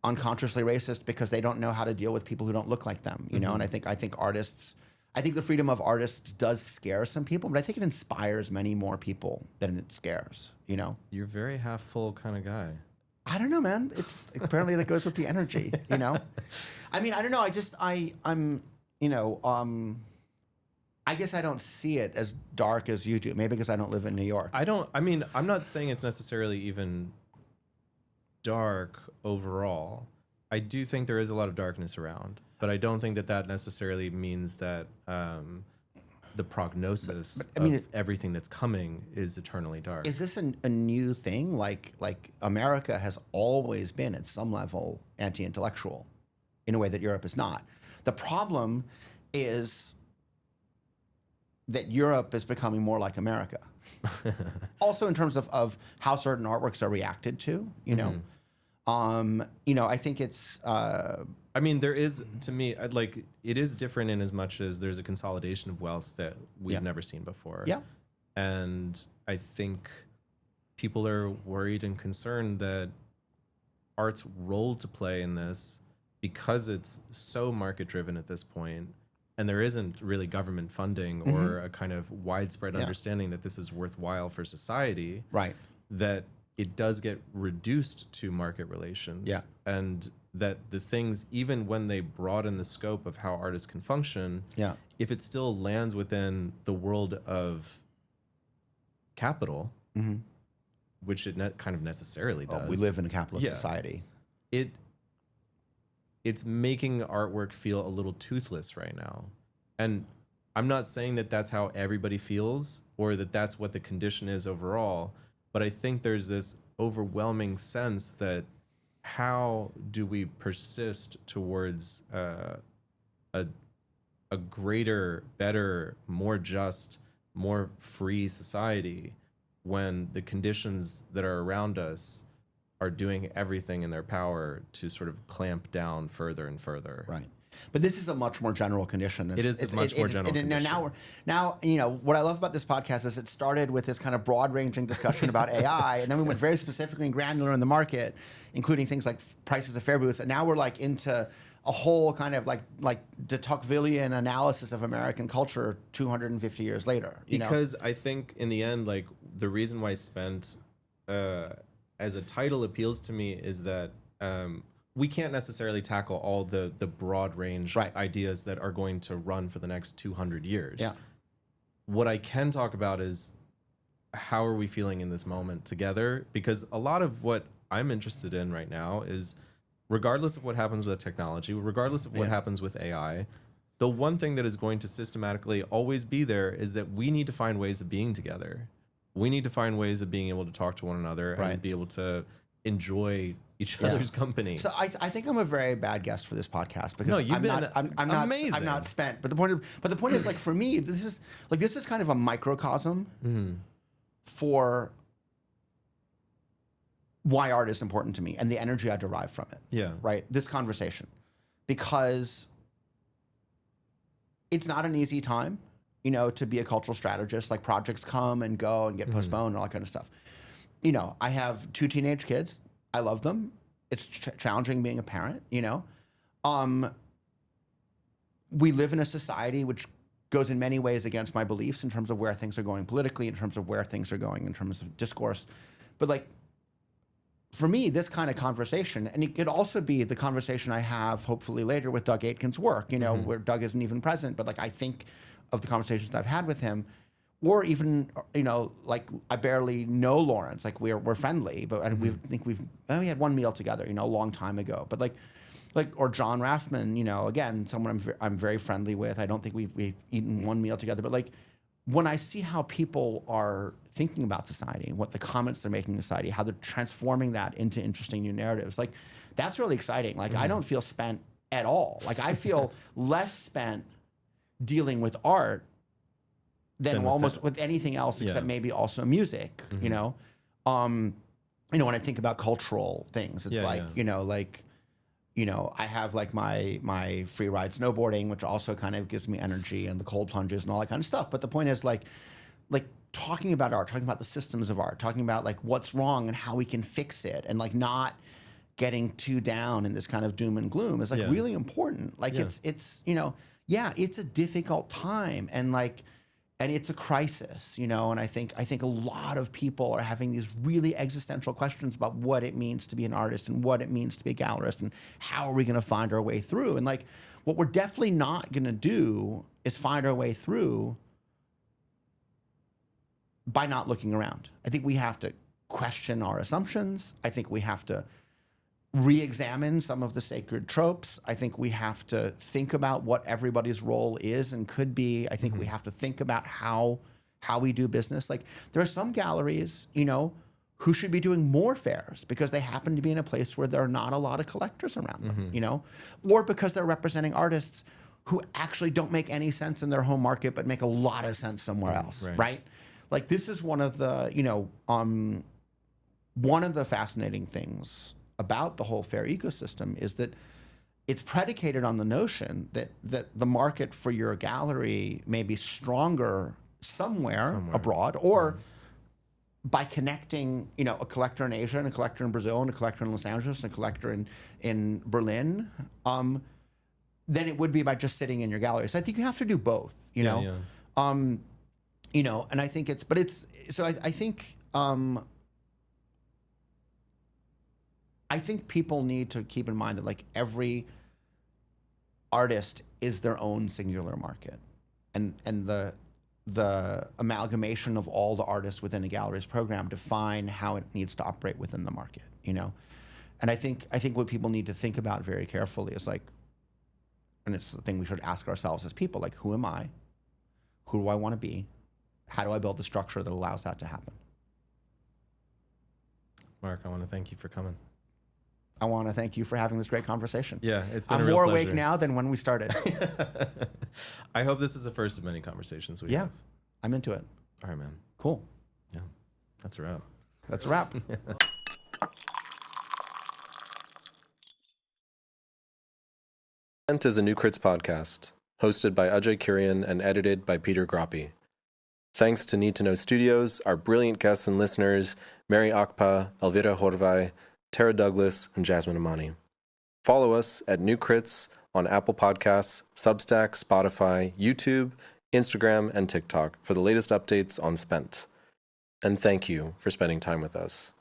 unconsciously racist because they don't know how to deal with people who don't look like them, you know? And I think artists, I think the freedom of artists does scare some people, but I think it inspires many more people than it scares, you know? You're a very half full kind of guy. I don't know, man. It's apparently that goes with the energy, you know? I mean, I don't know. I'm, you know, I guess I don't see it as dark as you do. Maybe because I don't live in New York. I mean, I'm not saying it's necessarily even dark overall. I do think there is a lot of darkness around, but I don't think that necessarily means that the prognosis of everything that's coming is eternally dark. Is this a new thing? Like America has always been at some level anti-intellectual in a way that Europe is not. The problem is that Europe is becoming more like America. Also in terms of how certain artworks are reacted to, you know. You know, I think it's I mean, there is, to me, like, it is different in as much as there's a consolidation of wealth that we've never seen before. Yeah. And I think people are worried and concerned that art's role to play in this, because it's so market driven at this point, and there isn't really government funding or a kind of widespread understanding that this is worthwhile for society, right, that it does get reduced to market relations. Yeah. And that the things, even when they broaden the scope of how artists can function, if it still lands within the world of capital, which it kind of necessarily does. Oh, we live in a capitalist society. It's making artwork feel a little toothless right now. And I'm not saying that that's how everybody feels or that that's what the condition is overall, but I think there's this overwhelming sense that how do we persist towards a greater, better, more just, more free society when the conditions that are around us are doing everything in their power to sort of clamp down further and further. Right. But this is a much more general condition. It's a much more general condition. Now, you know, what I love about this podcast is it started with this kind of broad-ranging discussion about AI, and then we went very specifically and granular in the market, including things like prices of fair booths. And now we're like into a whole kind of like de Tocquevillian analysis of American culture 250 years later. Because I think in the end, like the reason why Spent as a title appeals to me is that we can't necessarily tackle all the broad range ideas that are going to run for the next 200 years. Yeah. What I can talk about is how are we feeling in this moment together? Because a lot of what I'm interested in right now is, regardless of what happens with technology, regardless of what happens with AI, the one thing that is going to systematically always be there is that we need to find ways of being together. We need to find ways of being able to talk to one another and be able to enjoy each other's company. So I think I'm a very bad guest for this podcast because no, you've been amazing. I'm not Spent. But the point is like for me, this is kind of a microcosm for why art is important to me and the energy I derive from it. Yeah. Right. This conversation, because it's not an easy time, you know, to be a cultural strategist. Like projects come and go and get postponed and all that kind of stuff. You know, I have 2 teenage kids. I love them. It's challenging being a parent, you know. We live in a society which goes in many ways against my beliefs in terms of where things are going politically, in terms of where things are going in terms of discourse. But like, for me, this kind of conversation, and it could also be the conversation I have hopefully later with Doug Aitken's work, you know, where Doug isn't even present, but like I think of the conversations I've had with him, or even, you know, like I barely know Lawrence, like we're friendly, but we had one meal together, you know, a long time ago, but like, or John Raffman, you know, again, someone I'm very friendly with. I don't think we've eaten one meal together, but like when I see how people are thinking about society, what the comments they're making in society, how they're transforming that into interesting new narratives, like that's really exciting. Like I don't feel spent at all. Like I feel less spent dealing with art than almost with anything else except maybe also music, you know? When I think about cultural things, it's you know, I have like my free ride snowboarding, which also kind of gives me energy, and the cold plunges and all that kind of stuff. But the point is like talking about art, talking about the systems of art, talking about like what's wrong and how we can fix it, and like not getting too down in this kind of doom and gloom is like really important. Like it's you know, it's a difficult time, and it's a crisis, you know, and I think a lot of people are having these really existential questions about what it means to be an artist and what it means to be a gallerist and how are we going to find our way through. And like what we're definitely not going to do is find our way through by not looking around. I think we have to question our assumptions. I think we have to re-examine some of the sacred tropes. I think we have to think about what everybody's role is and could be. I think we have to think about how we do business. Like there are some galleries, you know, who should be doing more fairs because they happen to be in a place where there are not a lot of collectors around them, you know, or because they're representing artists who actually don't make any sense in their home market but make a lot of sense somewhere else, right? Like this is one of the, you know, one of the fascinating things about the whole fair ecosystem is that it's predicated on the notion that the market for your gallery may be stronger somewhere. Abroad, or by connecting, you know, a collector in Asia and a collector in Brazil and a collector in Los Angeles and a collector in Berlin, than it would be by just sitting in your gallery. So I think you have to do both, you know? You know, and I think I think people need to keep in mind that like every artist is their own singular market, and the amalgamation of all the artists within a gallery's program define how it needs to operate within the market, you know? And I think what people need to think about very carefully is like, and it's the thing we should ask ourselves as people, like, who am I? Who do I want to be? How do I build the structure that allows that to happen? Marc, I want to thank you for coming. I want to thank you for having this great conversation. Yeah, it's been a I'm real more pleasure. awake now than when we started. I hope this is the first of many conversations we have. I'm into it. All right, man. Cool. Yeah, that's a wrap. That's a wrap. Rethink is a New Crits podcast, hosted by Ajay Kurian and edited by Peter Groppi. Thanks to Need to Know Studios, our brilliant guests and listeners, Mary Akpa, Elvira Horvai, Tara Douglas, and Jasmine Amani. Follow us at New Crits on Apple Podcasts, Substack, Spotify, YouTube, Instagram, and TikTok for the latest updates on Spent. And thank you for spending time with us.